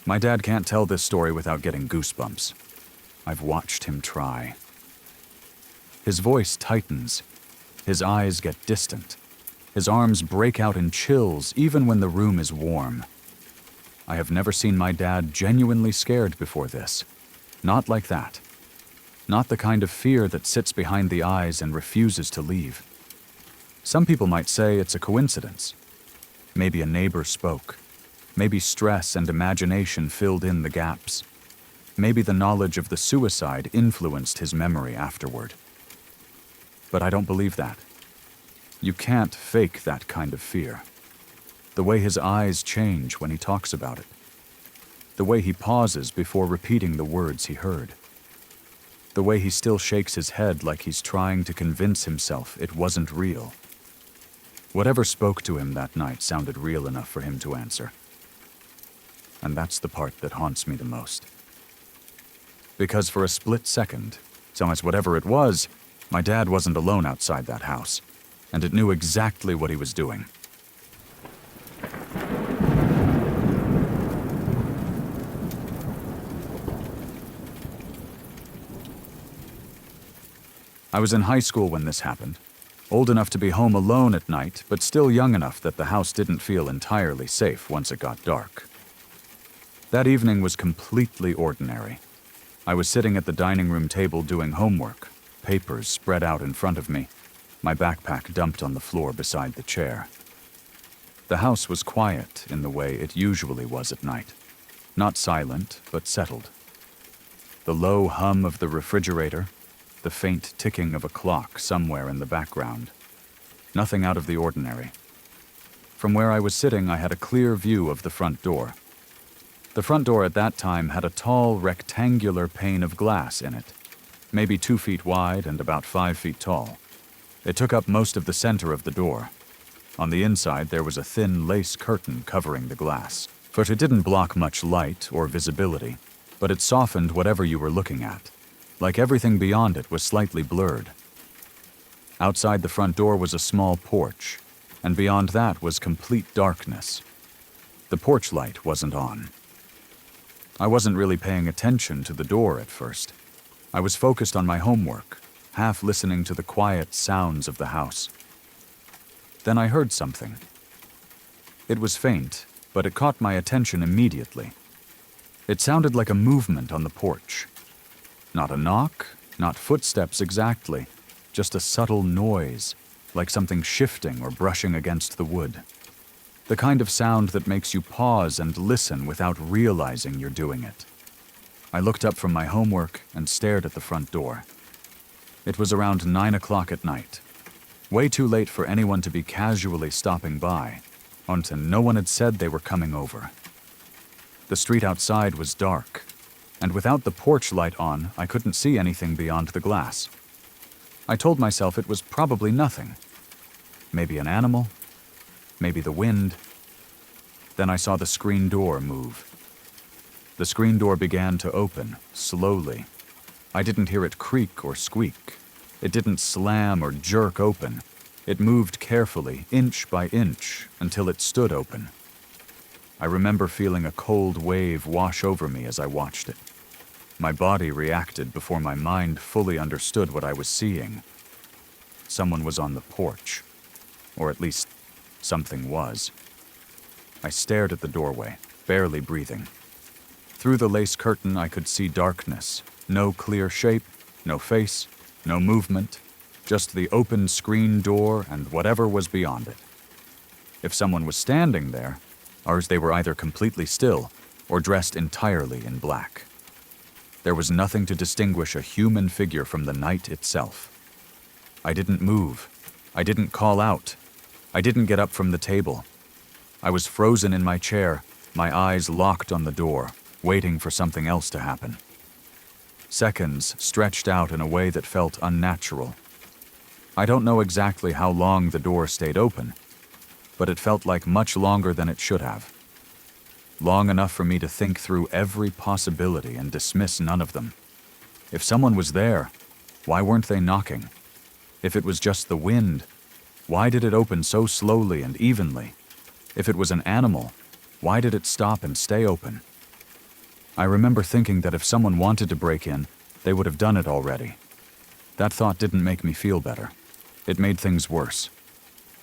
My dad can't tell this story without getting goosebumps. I've watched him try. His voice tightens. His eyes get distant. His arms break out in chills even when the room is warm. I have never seen my dad genuinely scared before this. Not like that. Not the kind of fear that sits behind the eyes and refuses to leave. Some people might say it's a coincidence. Maybe a neighbor spoke. Maybe stress and imagination filled in the gaps. Maybe the knowledge of the suicide influenced his memory afterward. But I don't believe that. You can't fake that kind of fear. The way his eyes change when he talks about it. The way he pauses before repeating the words he heard. The way he still shakes his head like he's trying to convince himself it wasn't real. Whatever spoke to him that night sounded real enough for him to answer. And that's the part that haunts me the most. Because for a split second, so much whatever it was, my dad wasn't alone outside that house, and it knew exactly what he was doing. I was in high school when this happened, old enough to be home alone at night, but still young enough that the house didn't feel entirely safe once it got dark. That evening was completely ordinary. I was sitting at the dining room table doing homework, papers spread out in front of me, my backpack dumped on the floor beside the chair. The house was quiet in the way it usually was at night. Not silent, but settled. The low hum of the refrigerator, the faint ticking of a clock somewhere in the background. Nothing out of the ordinary. From where I was sitting, I had a clear view of the front door. The front door at that time had a tall, rectangular pane of glass in it, maybe 2 feet wide and about 5 feet tall. It took up most of the center of the door. On the inside, there was a thin lace curtain covering the glass. For it didn't block much light or visibility, but it softened whatever you were looking at. Like everything beyond it was slightly blurred. Outside the front door was a small porch, and beyond that was complete darkness. The porch light wasn't on. I wasn't really paying attention to the door at first. I was focused on my homework, half listening to the quiet sounds of the house. Then I heard something. It was faint, but it caught my attention immediately. It sounded like a movement on the porch. Not a knock, not footsteps exactly, just a subtle noise, like something shifting or brushing against the wood. The kind of sound that makes you pause and listen without realizing you're doing it. I looked up from my homework and stared at the front door. It was around 9 o'clock at night. Way too late for anyone to be casually stopping by, and no one had said they were coming over. The street outside was dark, and without the porch light on, I couldn't see anything beyond the glass. I told myself it was probably nothing. Maybe an animal, maybe the wind. Then I saw the screen door move. The screen door began to open, slowly. I didn't hear it creak or squeak. It didn't slam or jerk open. It moved carefully, inch by inch, until it stood open. I remember feeling a cold wave wash over me as I watched it. My body reacted before my mind fully understood what I was seeing. Someone was on the porch, or at least something was. I stared at the doorway, barely breathing. Through the lace curtain, I could see darkness. No clear shape, no face, no movement, just the open screen door and whatever was beyond it. If someone was standing there, they were either completely still or dressed entirely in black. There was nothing to distinguish a human figure from the night itself. I didn't move. I didn't call out. I didn't get up from the table. I was frozen in my chair, my eyes locked on the door, waiting for something else to happen. Seconds stretched out in a way that felt unnatural. I don't know exactly how long the door stayed open, but it felt like much longer than it should have. Long enough for me to think through every possibility and dismiss none of them. If someone was there, why weren't they knocking? If it was just the wind, why did it open so slowly and evenly? If it was an animal, why did it stop and stay open? I remember thinking that if someone wanted to break in, they would have done it already. That thought didn't make me feel better. It made things worse.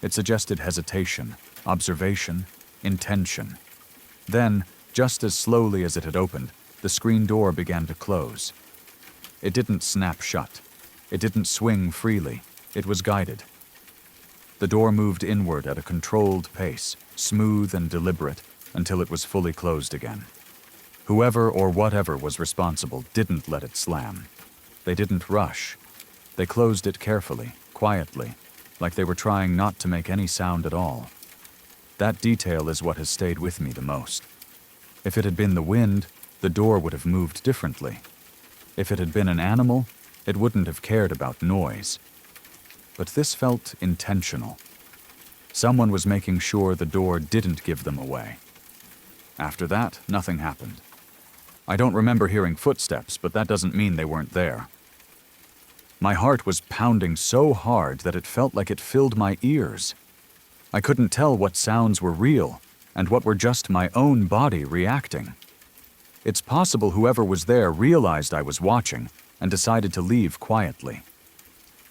It suggested hesitation, observation, intention. Then, just as slowly as it had opened, the screen door began to close. It didn't snap shut. It didn't swing freely. It was guided. The door moved inward at a controlled pace, smooth and deliberate, until it was fully closed again. Whoever or whatever was responsible didn't let it slam. They didn't rush. They closed it carefully, quietly, like they were trying not to make any sound at all. That detail is what has stayed with me the most. If it had been the wind, the door would have moved differently. If it had been an animal, it wouldn't have cared about noise. But this felt intentional. Someone was making sure the door didn't give them away. After that, nothing happened. I don't remember hearing footsteps, but that doesn't mean they weren't there. My heart was pounding so hard that it felt like it filled my ears. I couldn't tell what sounds were real and what were just my own body reacting. It's possible whoever was there realized I was watching and decided to leave quietly.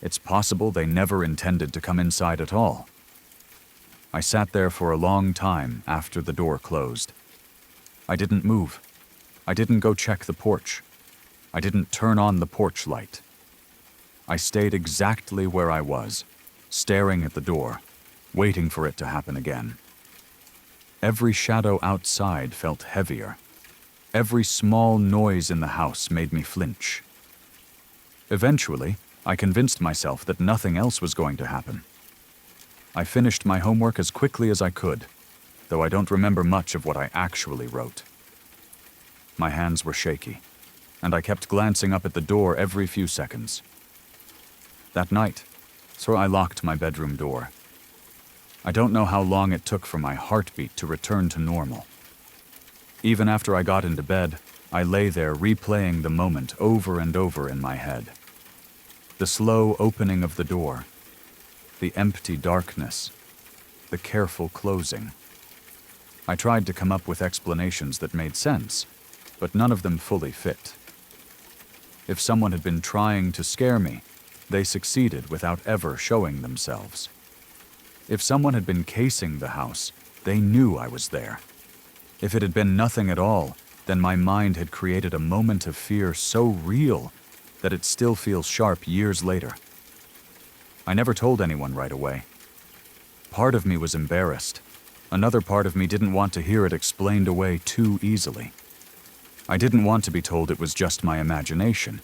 It's possible they never intended to come inside at all. I sat there for a long time after the door closed. I didn't move. I didn't go check the porch. I didn't turn on the porch light. I stayed exactly where I was, staring at the door, waiting for it to happen again. Every shadow outside felt heavier. Every small noise in the house made me flinch. Eventually, I convinced myself that nothing else was going to happen. I finished my homework as quickly as I could, though I don't remember much of what I actually wrote. My hands were shaky, and I kept glancing up at the door every few seconds. That night, so I locked my bedroom door. I don't know how long it took for my heartbeat to return to normal. Even after I got into bed, I lay there replaying the moment over and over in my head. The slow opening of the door, the empty darkness, the careful closing. I tried to come up with explanations that made sense, but none of them fully fit. If someone had been trying to scare me, they succeeded without ever showing themselves. If someone had been casing the house, they knew I was there. If it had been nothing at all, then my mind had created a moment of fear so real that it still feels sharp years later. I never told anyone right away. Part of me was embarrassed. Another part of me didn't want to hear it explained away too easily. I didn't want to be told it was just my imagination,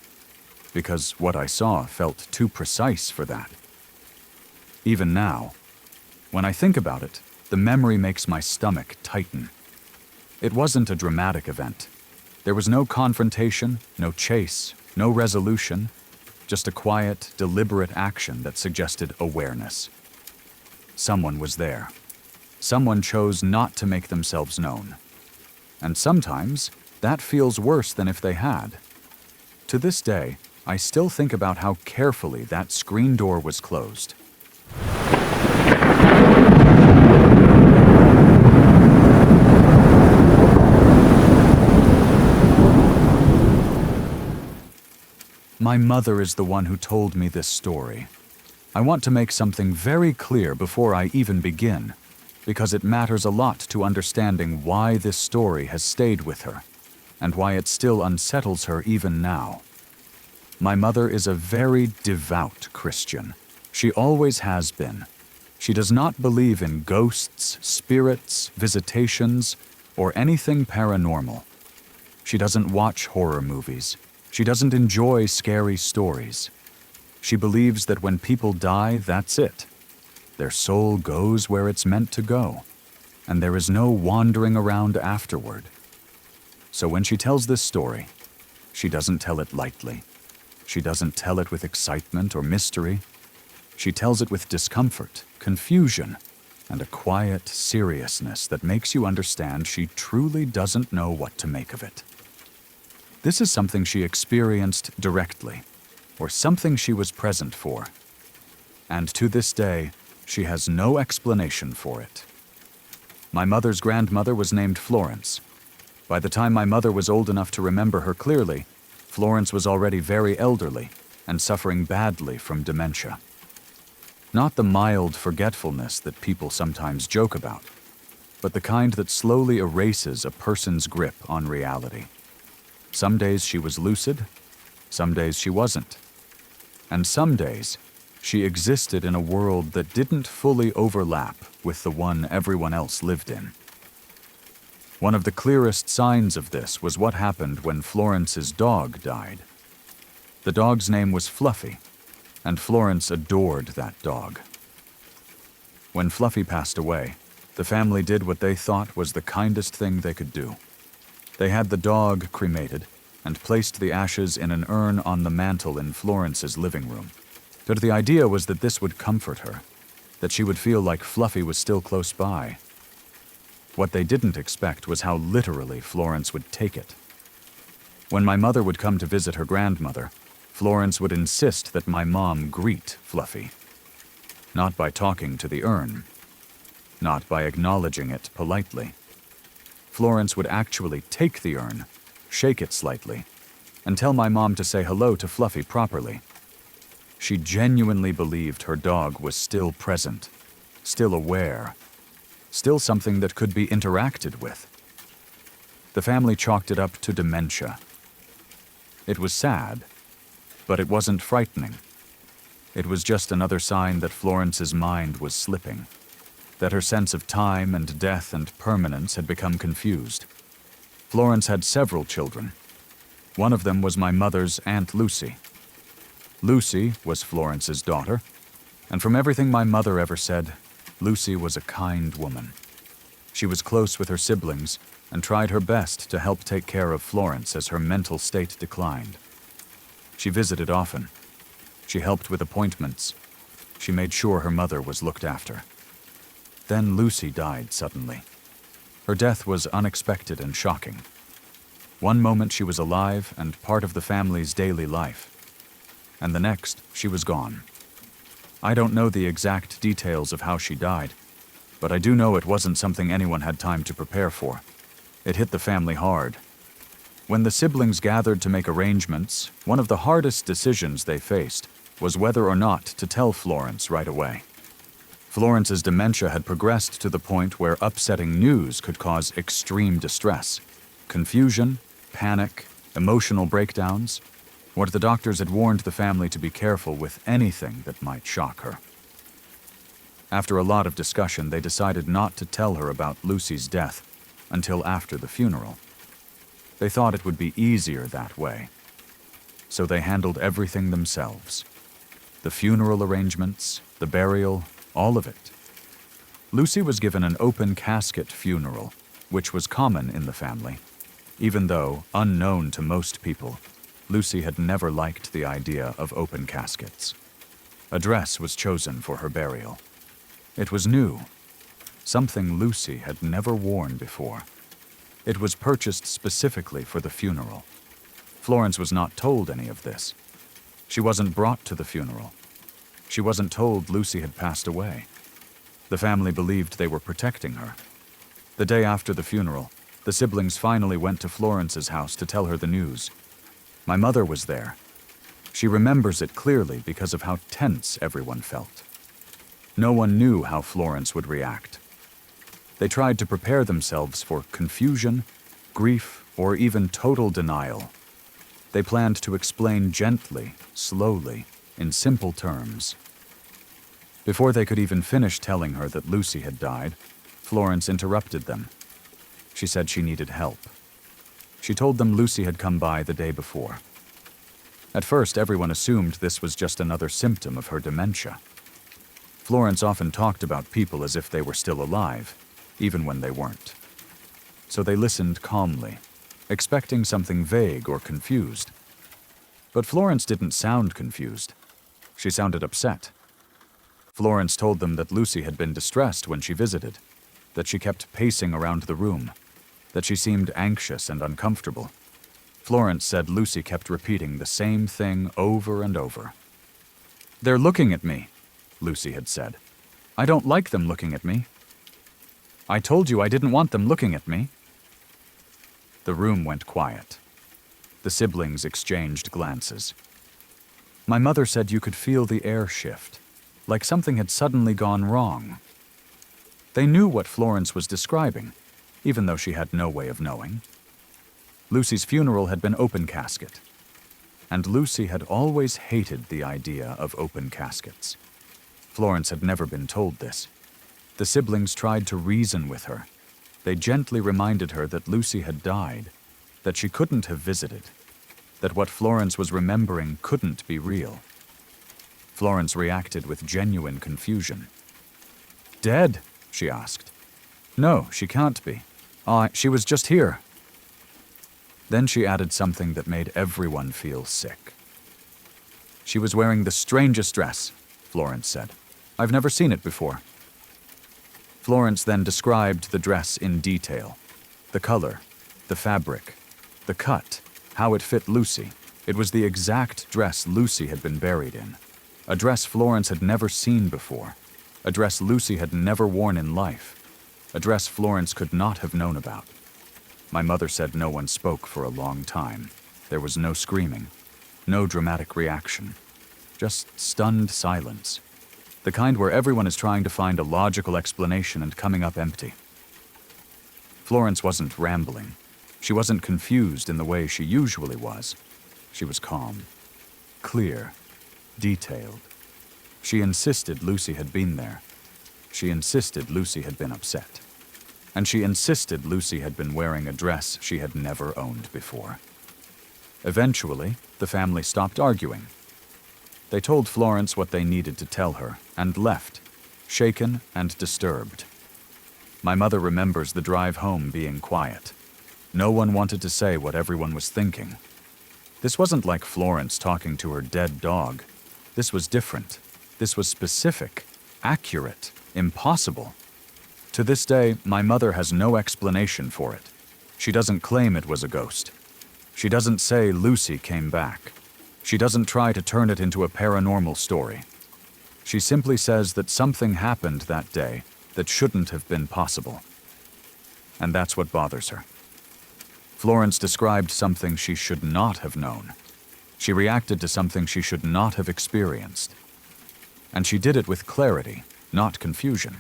because what I saw felt too precise for that. Even now, when I think about it, the memory makes my stomach tighten. It wasn't a dramatic event. There was no confrontation, no chase, no resolution, just a quiet, deliberate action that suggested awareness. Someone was there. Someone chose not to make themselves known. And sometimes, that feels worse than if they had. To this day, I still think about how carefully that screen door was closed. My mother is the one who told me this story. I want to make something very clear before I even begin, because it matters a lot to understanding why this story has stayed with her, and why it still unsettles her even now. My mother is a very devout Christian. She always has been. She does not believe in ghosts, spirits, visitations, or anything paranormal. She doesn't watch horror movies. She doesn't enjoy scary stories. She believes that when people die, that's it. Their soul goes where it's meant to go, and there is no wandering around afterward. So when she tells this story, she doesn't tell it lightly. She doesn't tell it with excitement or mystery. She tells it with discomfort, confusion, and a quiet seriousness that makes you understand she truly doesn't know what to make of it. This is something she experienced directly, or something she was present for. And to this day, she has no explanation for it. My mother's grandmother was named Florence. By the time my mother was old enough to remember her clearly, Florence was already very elderly and suffering badly from dementia. Not the mild forgetfulness that people sometimes joke about, but the kind that slowly erases a person's grip on reality. Some days she was lucid, some days she wasn't. And some days, she existed in a world that didn't fully overlap with the one everyone else lived in. One of the clearest signs of this was what happened when Florence's dog died. The dog's name was Fluffy, and Florence adored that dog. When Fluffy passed away, the family did what they thought was the kindest thing they could do. They had the dog cremated and placed the ashes in an urn on the mantel in Florence's living room. But the idea was that this would comfort her, that she would feel like Fluffy was still close by. What they didn't expect was how literally Florence would take it. When my mother would come to visit her grandmother, Florence would insist that my mom greet Fluffy. Not by talking to the urn, not by acknowledging it politely. Florence would actually take the urn, shake it slightly, and tell my mom to say hello to Fluffy properly. She genuinely believed her dog was still present, still aware, still something that could be interacted with. The family chalked it up to dementia. It was sad, but it wasn't frightening. It was just another sign that Florence's mind was slipping, that her sense of time and death and permanence had become confused. Florence had several children. One of them was my mother's Aunt Lucy. Lucy was Florence's daughter, and from everything my mother ever said, Lucy was a kind woman. She was close with her siblings and tried her best to help take care of Florence as her mental state declined. She visited often. She helped with appointments. She made sure her mother was looked after. Then Lucy died suddenly. Her death was unexpected and shocking. One moment she was alive and part of the family's daily life, and the next she was gone. I don't know the exact details of how she died, but I do know it wasn't something anyone had time to prepare for. It hit the family hard. When the siblings gathered to make arrangements, one of the hardest decisions they faced was whether or not to tell Florence right away. Florence's dementia had progressed to the point where upsetting news could cause extreme distress, confusion, panic, emotional breakdowns. What the doctors had warned the family to be careful with anything that might shock her. After a lot of discussion, they decided not to tell her about Lucy's death until after the funeral. They thought it would be easier that way. So they handled everything themselves. The funeral arrangements, the burial, all of it. Lucy was given an open casket funeral which was common in the family. Even though, unknown to most people, Lucy had never liked the idea of open caskets. A dress was chosen for her burial. It was new, something Lucy had never worn before. It was purchased specifically for the funeral. Florence was not told any of this. She wasn't brought to the funeral. She wasn't told Lucy had passed away. The family believed they were protecting her. The day after the funeral, the siblings finally went to Florence's house to tell her the news. My mother was there. She remembers it clearly because of how tense everyone felt. No one knew how Florence would react. They tried to prepare themselves for confusion, grief, or even total denial. They planned to explain gently, slowly, in simple terms. Before they could even finish telling her that Lucy had died, Florence interrupted them. She said she needed help. She told them Lucy had come by the day before. At first, everyone assumed this was just another symptom of her dementia. Florence often talked about people as if they were still alive, even when they weren't. So they listened calmly, expecting something vague or confused. But Florence didn't sound confused. She sounded upset. Florence told them that Lucy had been distressed when she visited, that she kept pacing around the room, that she seemed anxious and uncomfortable. Florence said Lucy kept repeating the same thing over and over. "They're looking at me," Lucy had said. "I don't like them looking at me. I told you I didn't want them looking at me." The room went quiet. The siblings exchanged glances. My mother said you could feel the air shift, like something had suddenly gone wrong. They knew what Florence was describing, even though she had no way of knowing. Lucy's funeral had been open casket, and Lucy had always hated the idea of open caskets. Florence had never been told this. The siblings tried to reason with her. They gently reminded her that Lucy had died, that she couldn't have visited, that what Florence was remembering couldn't be real. Florence reacted with genuine confusion. "Dead?" she asked. "No, she can't be. She was just here." Then she added something that made everyone feel sick. "She was wearing the strangest dress," Florence said. "I've never seen it before." Florence then described the dress in detail. The color, the fabric, the cut, how it fit Lucy. It was the exact dress Lucy had been buried in. A dress Florence had never seen before. A dress Lucy had never worn in life. A dress Florence could not have known about. My mother said no one spoke for a long time. There was no screaming, no dramatic reaction, just stunned silence. The kind where everyone is trying to find a logical explanation and coming up empty. Florence wasn't rambling. She wasn't confused in the way she usually was. She was calm, clear, detailed. She insisted Lucy had been there. She insisted Lucy had been upset. And she insisted Lucy had been wearing a dress she had never owned before. Eventually, the family stopped arguing. They told Florence what they needed to tell her and left, shaken and disturbed. My mother remembers the drive home being quiet. No one wanted to say what everyone was thinking. This wasn't like Florence talking to her dead dog. This was different. This was specific, accurate, impossible. To this day, my mother has no explanation for it. She doesn't claim it was a ghost. She doesn't say Lucy came back. She doesn't try to turn it into a paranormal story. She simply says that something happened that day that shouldn't have been possible. And that's what bothers her. Florence described something she should not have known. She reacted to something she should not have experienced. And she did it with clarity, not confusion.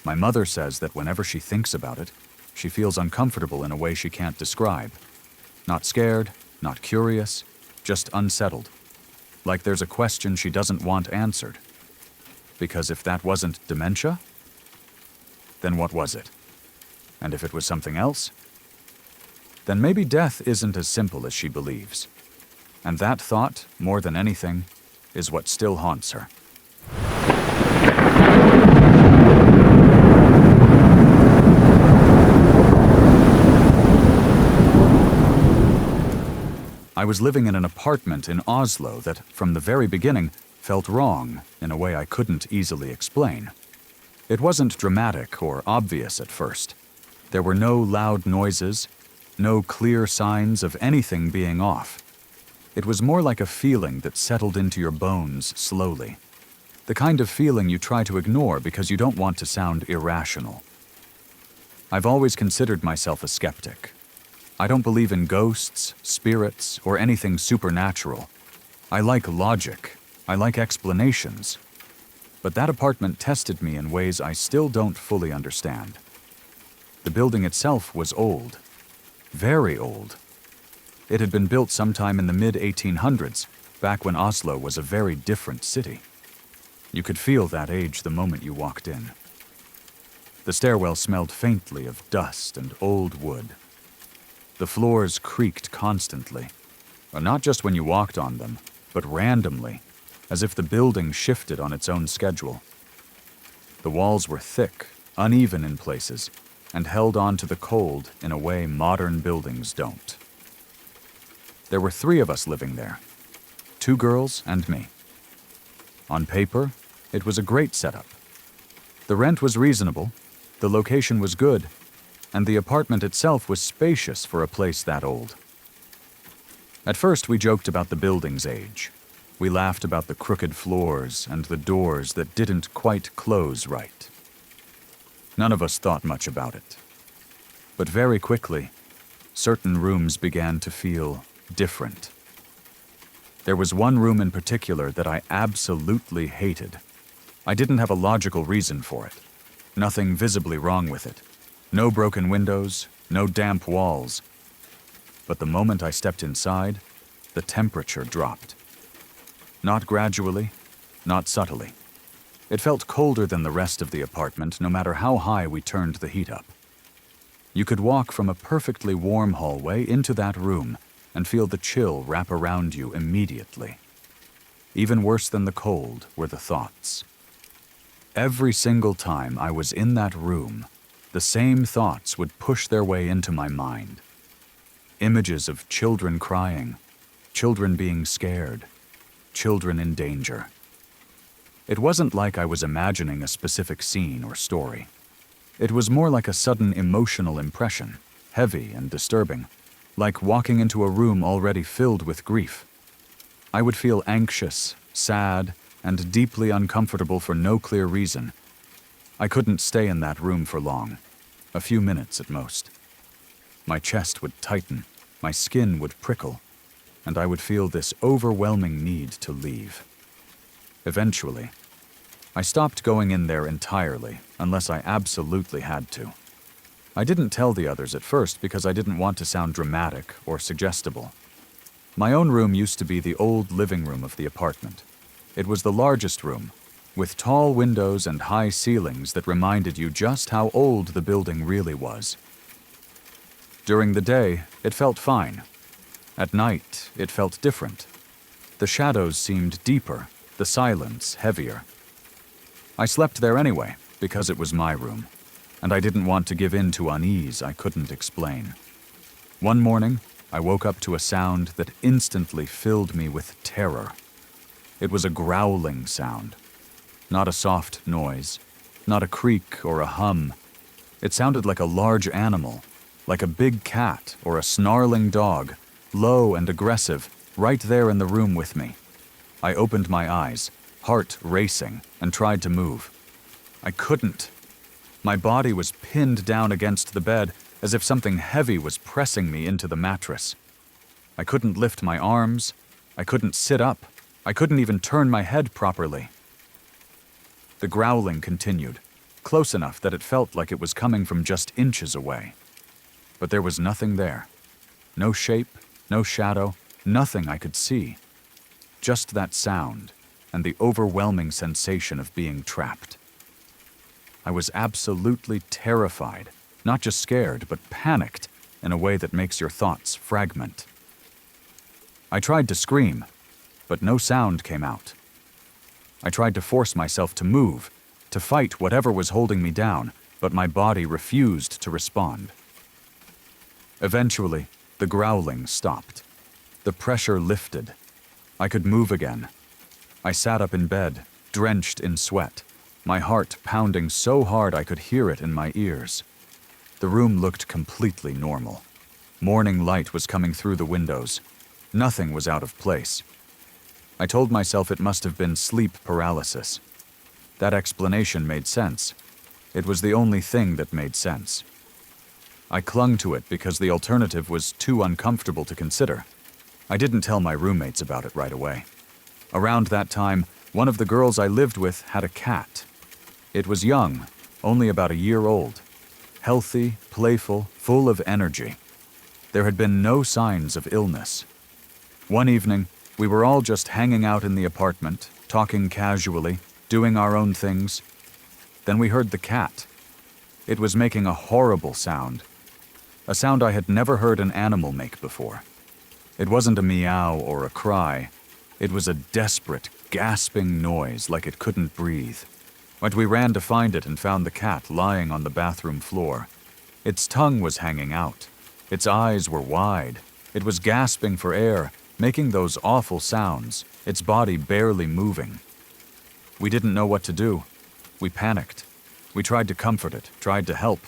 My mother says that whenever she thinks about it, she feels uncomfortable in a way she can't describe. Not scared, not curious, just unsettled. Like there's a question she doesn't want answered. Because if that wasn't dementia, then what was it? And if it was something else, then maybe death isn't as simple as she believes. And that thought, more than anything, is what still haunts her. I was living in an apartment in Oslo that, from the very beginning, felt wrong in a way I couldn't easily explain. It wasn't dramatic or obvious at first. There were no loud noises, no clear signs of anything being off. It was more like a feeling that settled into your bones slowly. The kind of feeling you try to ignore because you don't want to sound irrational. I've always considered myself a skeptic. I don't believe in ghosts, spirits, or anything supernatural. I like logic. I like explanations. But that apartment tested me in ways I still don't fully understand. The building itself was old. Very old. It had been built sometime in the mid-1800s, back when Oslo was a very different city. You could feel that age the moment you walked in. The stairwell smelled faintly of dust and old wood. The floors creaked constantly, not just when you walked on them, but randomly, as if the building shifted on its own schedule. The walls were thick, uneven in places, and held on to the cold in a way modern buildings don't. There were 3 of us living there, 2 girls and me. On paper, it was a great setup. The rent was reasonable, the location was good, and the apartment itself was spacious for a place that old. At first, we joked about the building's age. We laughed about the crooked floors and the doors that didn't quite close right. None of us thought much about it. But very quickly, certain rooms began to feel different. There was one room in particular that I absolutely hated. I didn't have a logical reason for it. Nothing visibly wrong with it. No broken windows, no damp walls. But the moment I stepped inside, the temperature dropped. Not gradually, not subtly. It felt colder than the rest of the apartment, no matter how high we turned the heat up. You could walk from a perfectly warm hallway into that room and feel the chill wrap around you immediately. Even worse than the cold were the thoughts. Every single time I was in that room, the same thoughts would push their way into my mind. Images of children crying, children being scared, children in danger. It wasn't like I was imagining a specific scene or story. It was more like a sudden emotional impression, heavy and disturbing, like walking into a room already filled with grief. I would feel anxious, sad, and deeply uncomfortable for no clear reason. I couldn't stay in that room for long, a few minutes at most. My chest would tighten, my skin would prickle, and I would feel this overwhelming need to leave. Eventually, I stopped going in there entirely, unless I absolutely had to. I didn't tell the others at first because I didn't want to sound dramatic or suggestible. My own room used to be the old living room of the apartment. It was the largest room, with tall windows and high ceilings that reminded you just how old the building really was. During the day, it felt fine. At night, it felt different. The shadows seemed deeper, the silence heavier. I slept there anyway, because it was my room, and I didn't want to give in to unease I couldn't explain. One morning, I woke up to a sound that instantly filled me with terror. It was a growling sound. Not a soft noise, not a creak or a hum. It sounded like a large animal, like a big cat or a snarling dog, low and aggressive, right there in the room with me. I opened my eyes, heart racing, and tried to move. I couldn't. My body was pinned down against the bed as if something heavy was pressing me into the mattress. I couldn't lift my arms. I couldn't sit up. I couldn't even turn my head properly. The growling continued, close enough that it felt like it was coming from just inches away. But there was nothing there. No shape, no shadow, nothing I could see. Just that sound and the overwhelming sensation of being trapped. I was absolutely terrified, not just scared, but panicked in a way that makes your thoughts fragment. I tried to scream, but no sound came out. I tried to force myself to move, to fight whatever was holding me down, but my body refused to respond. Eventually, the growling stopped. The pressure lifted. I could move again. I sat up in bed, drenched in sweat, my heart pounding so hard I could hear it in my ears. The room looked completely normal. Morning light was coming through the windows. Nothing was out of place. I told myself it must have been sleep paralysis. That explanation made sense. It was the only thing that made sense. I clung to it because the alternative was too uncomfortable to consider. I didn't tell my roommates about it right away. Around that time, one of the girls I lived with had a cat. It was young, only about a year old. Healthy, playful, full of energy. There had been no signs of illness. One evening, we were all just hanging out in the apartment, talking casually, doing our own things. Then we heard the cat. It was making a horrible sound. A sound I had never heard an animal make before. It wasn't a meow or a cry. It was a desperate, gasping noise like it couldn't breathe. But we ran to find it and found the cat lying on the bathroom floor. Its tongue was hanging out. Its eyes were wide. It was gasping for air, making those awful sounds, its body barely moving. We didn't know what to do. We panicked. We tried to comfort it, tried to help,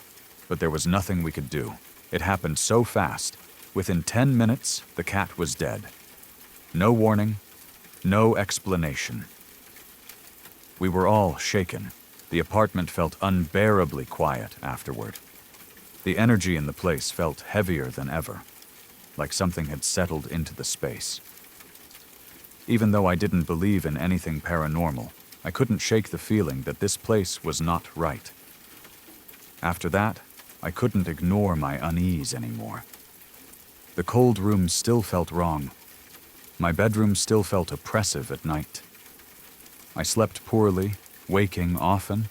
but there was nothing we could do. It happened so fast. Within 10 minutes, the cat was dead. No warning, no explanation. We were all shaken. The apartment felt unbearably quiet afterward. The energy in the place felt heavier than ever, like something had settled into the space. Even though I didn't believe in anything paranormal, I couldn't shake the feeling that this place was not right. After that, I couldn't ignore my unease anymore. The cold room still felt wrong. My bedroom still felt oppressive at night. I slept poorly, waking often,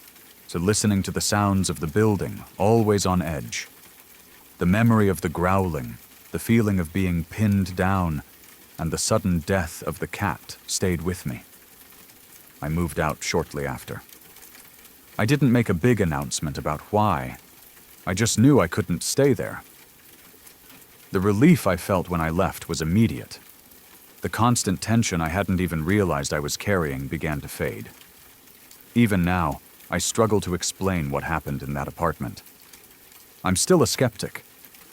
to listening to the sounds of the building, always on edge. The memory of the growling, the feeling of being pinned down, and the sudden death of the cat stayed with me. I moved out shortly after. I didn't make a big announcement about why. I just knew I couldn't stay there. The relief I felt when I left was immediate. The constant tension I hadn't even realized I was carrying began to fade. Even now, I struggle to explain what happened in that apartment. I'm still a skeptic.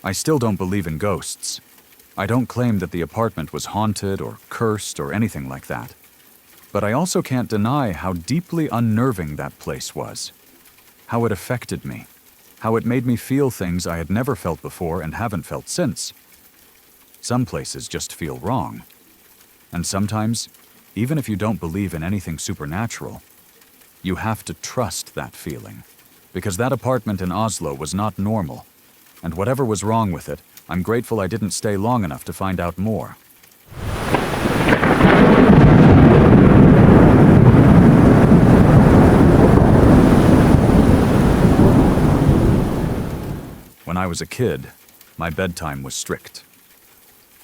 I still don't believe in ghosts. I don't claim that the apartment was haunted or cursed or anything like that. But I also can't deny how deeply unnerving that place was. How it affected me. How it made me feel things I had never felt before and haven't felt since. Some places just feel wrong. And sometimes, even if you don't believe in anything supernatural, you have to trust that feeling. Because that apartment in Oslo was not normal. And whatever was wrong with it, I'm grateful I didn't stay long enough to find out more. When I was a kid, my bedtime was strict.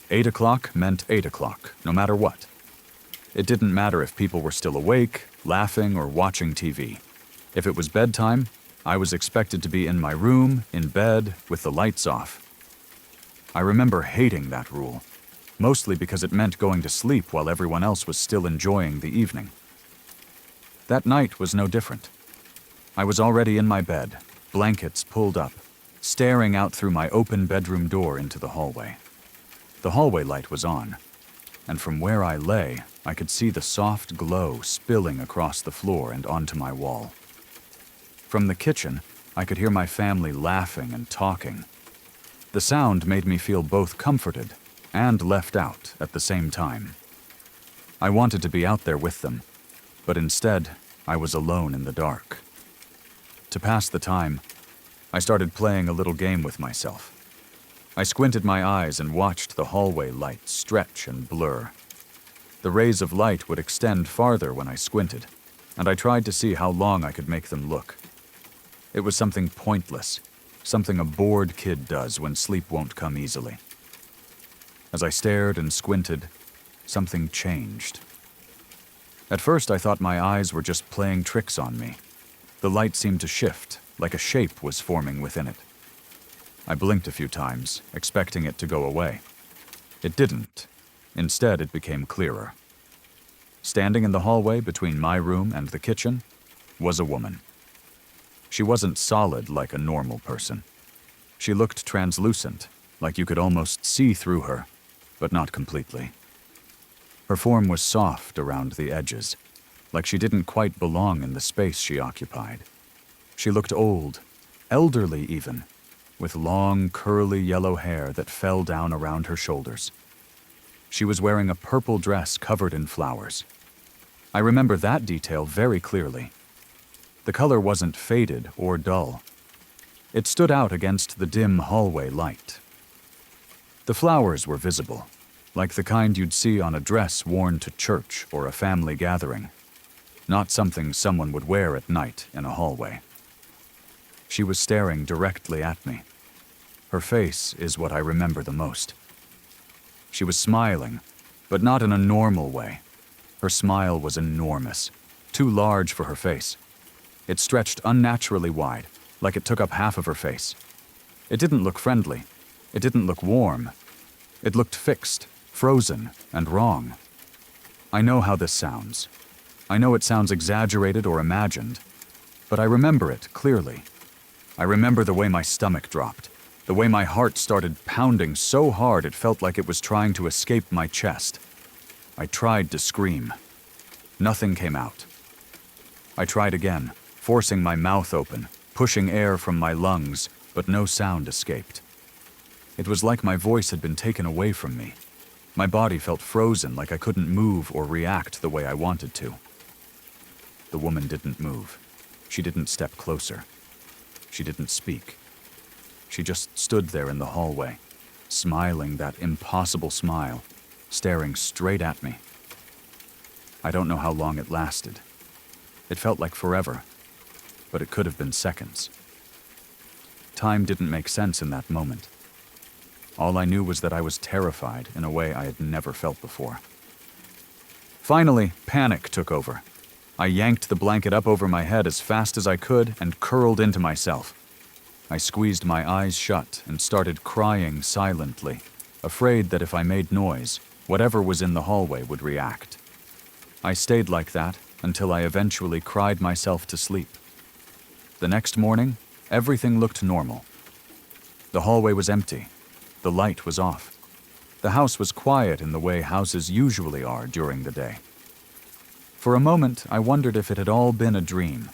8 o'clock meant 8 o'clock, no matter what. It didn't matter if people were still awake, laughing, or watching TV. If it was bedtime, I was expected to be in my room, in bed, with the lights off. I remember hating that rule, mostly because it meant going to sleep while everyone else was still enjoying the evening. That night was no different. I was already in my bed, blankets pulled up, staring out through my open bedroom door into the hallway. The hallway light was on, and from where I lay, I could see the soft glow spilling across the floor and onto my wall. From the kitchen, I could hear my family laughing and talking. The sound made me feel both comforted and left out at the same time. I wanted to be out there with them, but instead, I was alone in the dark. To pass the time, I started playing a little game with myself. I squinted my eyes and watched the hallway light stretch and blur. The rays of light would extend farther when I squinted, and I tried to see how long I could make them look. It was something pointless, something a bored kid does when sleep won't come easily. As I stared and squinted, something changed. At first I thought my eyes were just playing tricks on me. The light seemed to shift, like a shape was forming within it. I blinked a few times, expecting it to go away. It didn't. Instead, it became clearer. Standing in the hallway between my room and the kitchen was a woman. She wasn't solid like a normal person. She looked translucent, like you could almost see through her, but not completely. Her form was soft around the edges, like she didn't quite belong in the space she occupied. She looked old, elderly even, with long, curly yellow hair that fell down around her shoulders. She was wearing a purple dress covered in flowers. I remember that detail very clearly. The color wasn't faded or dull. It stood out against the dim hallway light. The flowers were visible, like the kind you'd see on a dress worn to church or a family gathering, not something someone would wear at night in a hallway. She was staring directly at me. Her face is what I remember the most. She was smiling, but not in a normal way. Her smile was enormous, too large for her face. It stretched unnaturally wide, like it took up half of her face. It didn't look friendly. It didn't look warm. It looked fixed, frozen, and wrong. I know how this sounds. I know it sounds exaggerated or imagined, but I remember it clearly. I remember the way my stomach dropped, the way my heart started pounding so hard it felt like it was trying to escape my chest. I tried to scream. Nothing came out. I tried again, forcing my mouth open, pushing air from my lungs, but no sound escaped. It was like my voice had been taken away from me. My body felt frozen, like I couldn't move or react the way I wanted to. The woman didn't move. She didn't step closer. She didn't speak. She just stood there in the hallway, smiling that impossible smile, staring straight at me. I don't know how long it lasted. It felt like forever, but it could have been seconds. Time didn't make sense in that moment. All I knew was that I was terrified in a way I had never felt before. Finally, panic took over. I yanked the blanket up over my head as fast as I could and curled into myself. I squeezed my eyes shut and started crying silently, afraid that if I made noise, whatever was in the hallway would react. I stayed like that until I eventually cried myself to sleep. The next morning, everything looked normal. The hallway was empty. The light was off. The house was quiet in the way houses usually are during the day. For a moment, I wondered if it had all been a dream.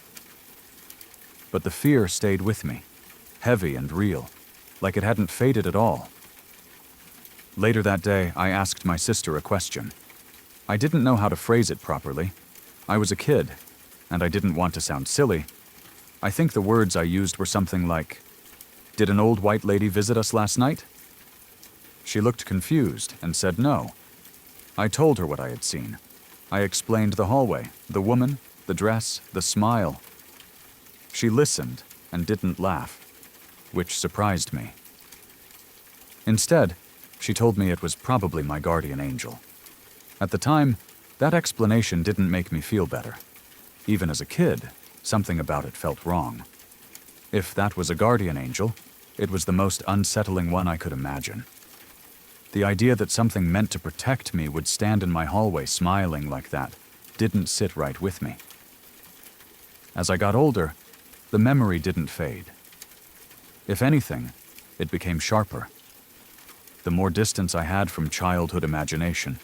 But the fear stayed with me, heavy and real, like it hadn't faded at all. Later that day, I asked my sister a question. I didn't know how to phrase it properly. I was a kid, and I didn't want to sound silly. I think the words I used were something like, "Did an old white lady visit us last night?" She looked confused and said no. I told her what I had seen. I explained the hallway, the woman, the dress, the smile. She listened and didn't laugh, which surprised me. Instead, she told me it was probably my guardian angel. At the time, that explanation didn't make me feel better. Even as a kid, something about it felt wrong. If that was a guardian angel, it was the most unsettling one I could imagine. The idea that something meant to protect me would stand in my hallway smiling like that didn't sit right with me. As I got older, the memory didn't fade. If anything, it became sharper. The more distance I had from childhood imagination,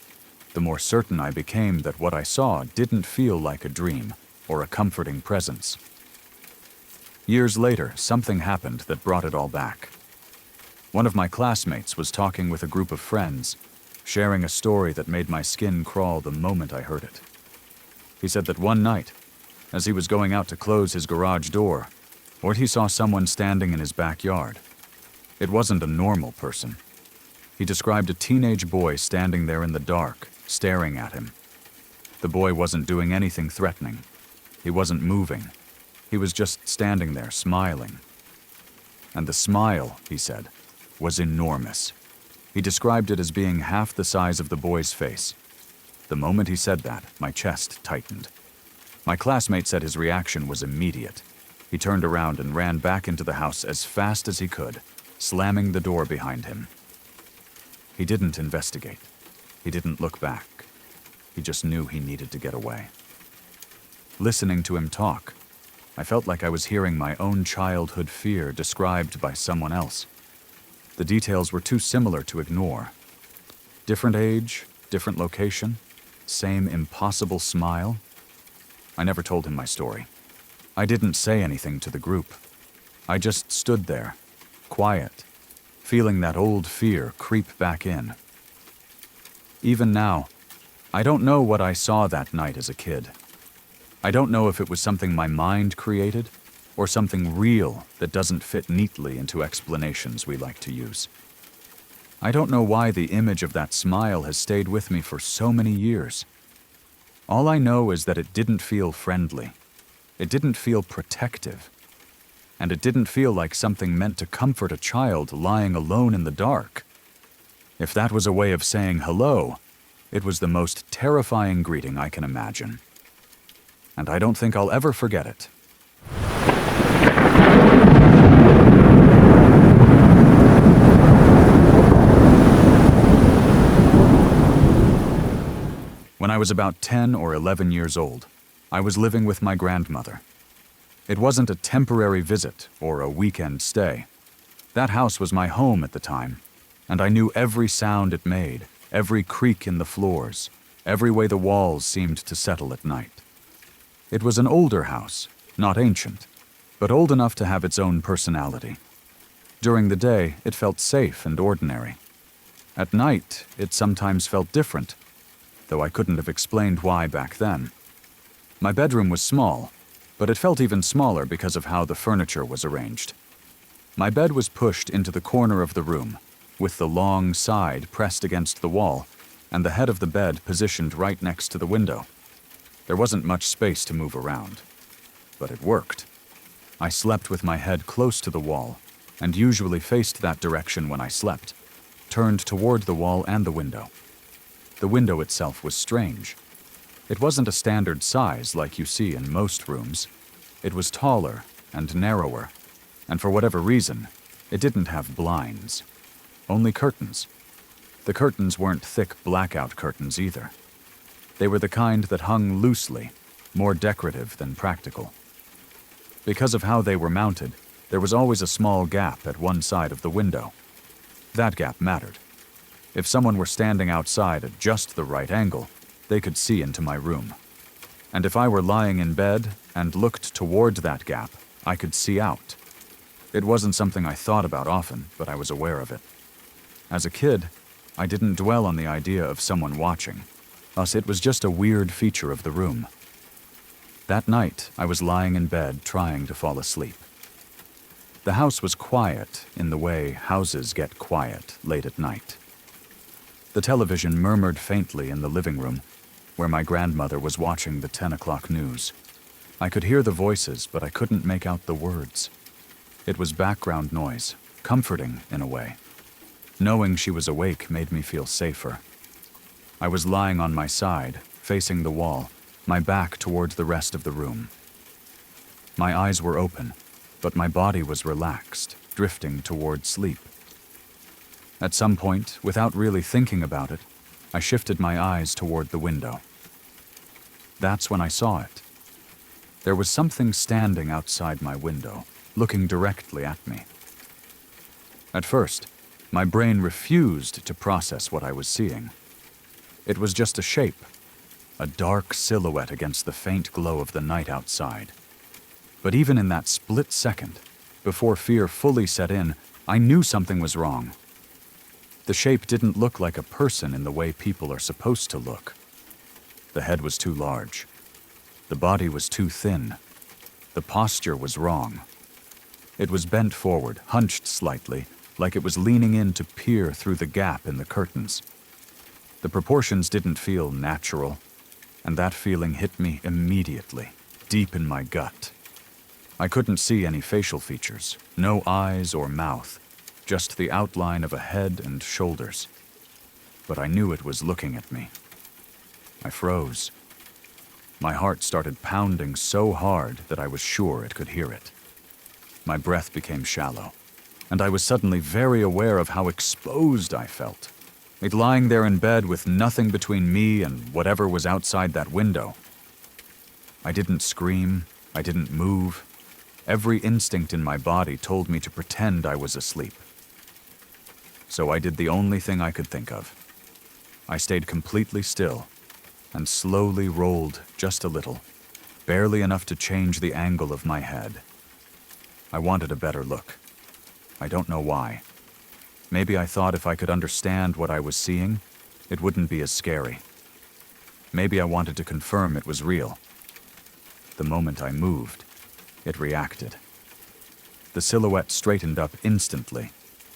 the more certain I became that what I saw didn't feel like a dream or a comforting presence. Years later, something happened that brought it all back. One of my classmates was talking with a group of friends, sharing a story that made my skin crawl the moment I heard it. He said that one night, as he was going out to close his garage door, he saw someone standing in his backyard. It wasn't a normal person. He described a teenage boy standing there in the dark, staring at him. The boy wasn't doing anything threatening. He wasn't moving. He was just standing there, smiling. And the smile, he said, was enormous. He described it as being half the size of the boy's face. The moment he said that, my chest tightened. My classmate said his reaction was immediate. He turned around and ran back into the house as fast as he could, slamming the door behind him. He didn't investigate. He didn't look back. He just knew he needed to get away. Listening to him talk, I felt like I was hearing my own childhood fear described by someone else. The details were too similar to ignore. Different age, different location, same impossible smile. I never told him my story. I didn't say anything to the group. I just stood there, quiet, feeling that old fear creep back in. Even now, I don't know what I saw that night as a kid. I don't know if it was something my mind created or something real that doesn't fit neatly into explanations we like to use. I don't know why the image of that smile has stayed with me for so many years. All I know is that it didn't feel friendly. It didn't feel protective. And it didn't feel like something meant to comfort a child lying alone in the dark. If that was a way of saying hello, it was the most terrifying greeting I can imagine. And I don't think I'll ever forget it. When I was about 10 or 11 years old, I was living with my grandmother. It wasn't a temporary visit or a weekend stay. That house was my home at the time, and I knew every sound it made, every creak in the floors, every way the walls seemed to settle at night. It was an older house, not ancient, but old enough to have its own personality. During the day, it felt safe and ordinary. At night, it sometimes felt different, though I couldn't have explained why back then. My bedroom was small, but it felt even smaller because of how the furniture was arranged. My bed was pushed into the corner of the room, with the long side pressed against the wall, and the head of the bed positioned right next to the window. There wasn't much space to move around, but it worked. I slept with my head close to the wall, and usually faced that direction when I slept, turned toward the wall and the window. The window itself was strange. It wasn't a standard size like you see in most rooms. It was taller and narrower, and for whatever reason, it didn't have blinds. Only curtains. The curtains weren't thick blackout curtains either. They were the kind that hung loosely, more decorative than practical. Because of how they were mounted, there was always a small gap at one side of the window. That gap mattered. If someone were standing outside at just the right angle, they could see into my room. And if I were lying in bed and looked toward that gap, I could see out. It wasn't something I thought about often, but I was aware of it. As a kid, I didn't dwell on the idea of someone watching. Thus, it was just a weird feature of the room. That night, I was lying in bed trying to fall asleep. The house was quiet in the way houses get quiet late at night. The television murmured faintly in the living room, where my grandmother was watching the 10 o'clock news. I could hear the voices, but I couldn't make out the words. It was background noise, comforting in a way. Knowing she was awake made me feel safer. I was lying on my side, facing the wall, my back towards the rest of the room. My eyes were open, but my body was relaxed, drifting toward sleep. At some point, without really thinking about it, I shifted my eyes toward the window. That's when I saw it. There was something standing outside my window, looking directly at me. At first, my brain refused to process what I was seeing. It was just a shape, a dark silhouette against the faint glow of the night outside. But even in that split second, before fear fully set in, I knew something was wrong. The shape didn't look like a person in the way people are supposed to look. The head was too large. The body was too thin. The posture was wrong. It was bent forward, hunched slightly, like it was leaning in to peer through the gap in the curtains. The proportions didn't feel natural, and that feeling hit me immediately, deep in my gut. I couldn't see any facial features, no eyes or mouth, just the outline of a head and shoulders. But I knew it was looking at me. I froze. My heart started pounding so hard that I was sure it could hear it. My breath became shallow, and I was suddenly very aware of how exposed I felt, It lying there in bed with nothing between me and whatever was outside that window. I didn't scream. I didn't move. Every instinct in my body told me to pretend I was asleep. So I did the only thing I could think of. I stayed completely still and slowly rolled just a little, barely enough to change the angle of my head. I wanted a better look. I don't know why. Maybe I thought if I could understand what I was seeing, it wouldn't be as scary. Maybe I wanted to confirm it was real. The moment I moved, it reacted. The silhouette straightened up instantly,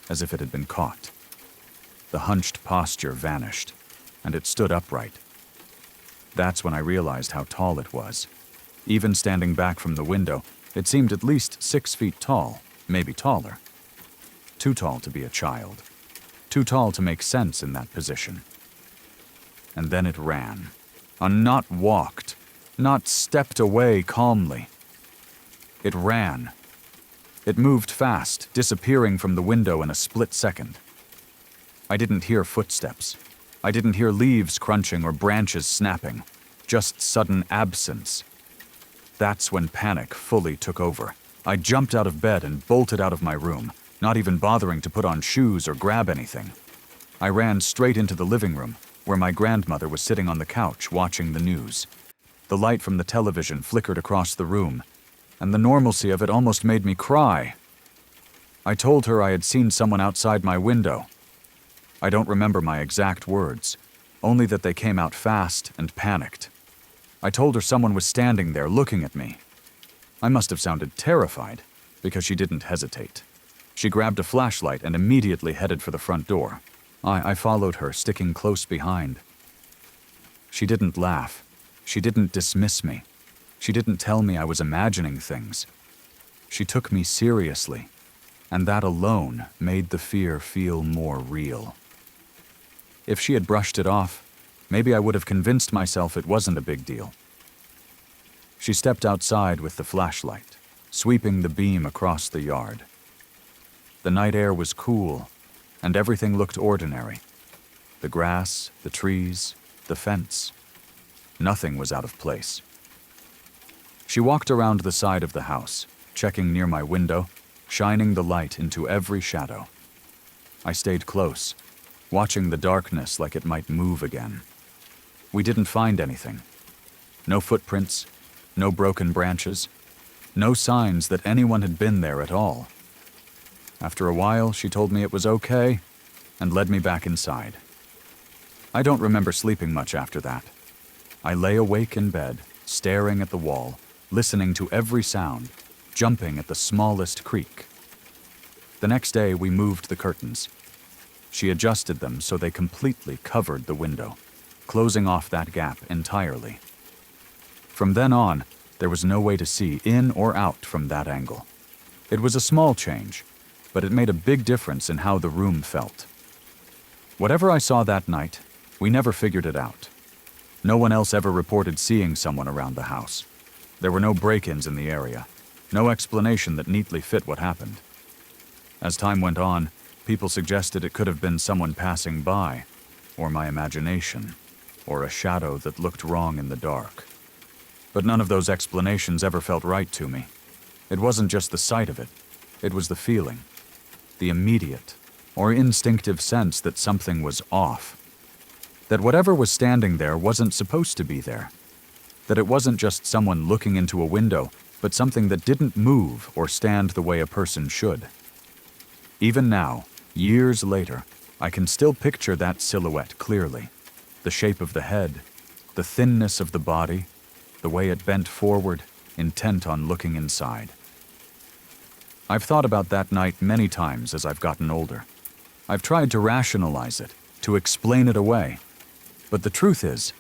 as if it had been caught. The hunched posture vanished, and it stood upright. That's when I realized how tall it was. Even standing back from the window, it seemed at least 6 feet tall, maybe taller. Too tall to be a child. Too tall to make sense in that position. And then it ran. Not walked. Not stepped away calmly. It ran. It moved fast, disappearing from the window in a split second. I didn't hear footsteps. I didn't hear leaves crunching or branches snapping. Just sudden absence. That's when panic fully took over. I jumped out of bed and bolted out of my room, not even bothering to put on shoes or grab anything. I ran straight into the living room, where my grandmother was sitting on the couch watching the news. The light from the television flickered across the room, and the normalcy of it almost made me cry. I told her I had seen someone outside my window. I don't remember my exact words, only that they came out fast and panicked. I told her someone was standing there looking at me. I must have sounded terrified, because she didn't hesitate. She grabbed a flashlight and immediately headed for the front door. I followed her, sticking close behind. She didn't laugh. She didn't dismiss me. She didn't tell me I was imagining things. She took me seriously, and that alone made the fear feel more real. If she had brushed it off, maybe I would have convinced myself it wasn't a big deal. She stepped outside with the flashlight, sweeping the beam across the yard. The night air was cool, and everything looked ordinary. The grass, the trees, the fence. Nothing was out of place. She walked around the side of the house, checking near my window, shining the light into every shadow. I stayed close, watching the darkness like it might move again. We didn't find anything. No footprints, no broken branches, no signs that anyone had been there at all. After a while, she told me it was okay and led me back inside. I don't remember sleeping much after that. I lay awake in bed, staring at the wall, listening to every sound, jumping at the smallest creak. The next day, we moved the curtains. She adjusted them so they completely covered the window, closing off that gap entirely. From then on, there was no way to see in or out from that angle. It was a small change, but it made a big difference in how the room felt. Whatever I saw that night, we never figured it out. No one else ever reported seeing someone around the house. There were no break-ins in the area, no explanation that neatly fit what happened. As time went on, people suggested it could have been someone passing by, or my imagination, or a shadow that looked wrong in the dark. But none of those explanations ever felt right to me. It wasn't just the sight of it, it was the feeling, the immediate or instinctive sense that something was off. That whatever was standing there wasn't supposed to be there. That it wasn't just someone looking into a window, but something that didn't move or stand the way a person should. Even now, years later, I can still picture that silhouette clearly. The shape of the head, the thinness of the body, the way it bent forward, intent on looking inside. I've thought about that night many times as I've gotten older. I've tried to rationalize it, to explain it away. But the truth is,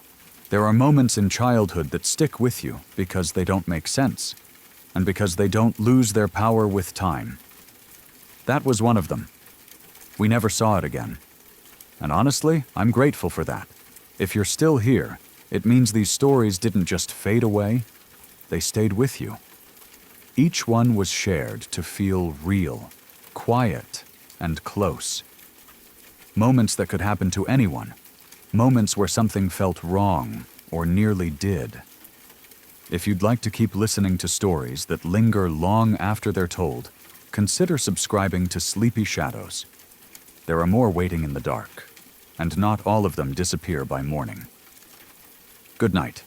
there are moments in childhood that stick with you because they don't make sense, and because they don't lose their power with time. That was one of them. We never saw it again. And honestly, I'm grateful for that. If you're still here, it means these stories didn't just fade away, they stayed with you. Each one was shared to feel real, quiet, and close. Moments that could happen to anyone. Moments where something felt wrong, or nearly did. If you'd like to keep listening to stories that linger long after they're told, consider subscribing to Sleepy Shadows. There are more waiting in the dark, and not all of them disappear by morning. Good night.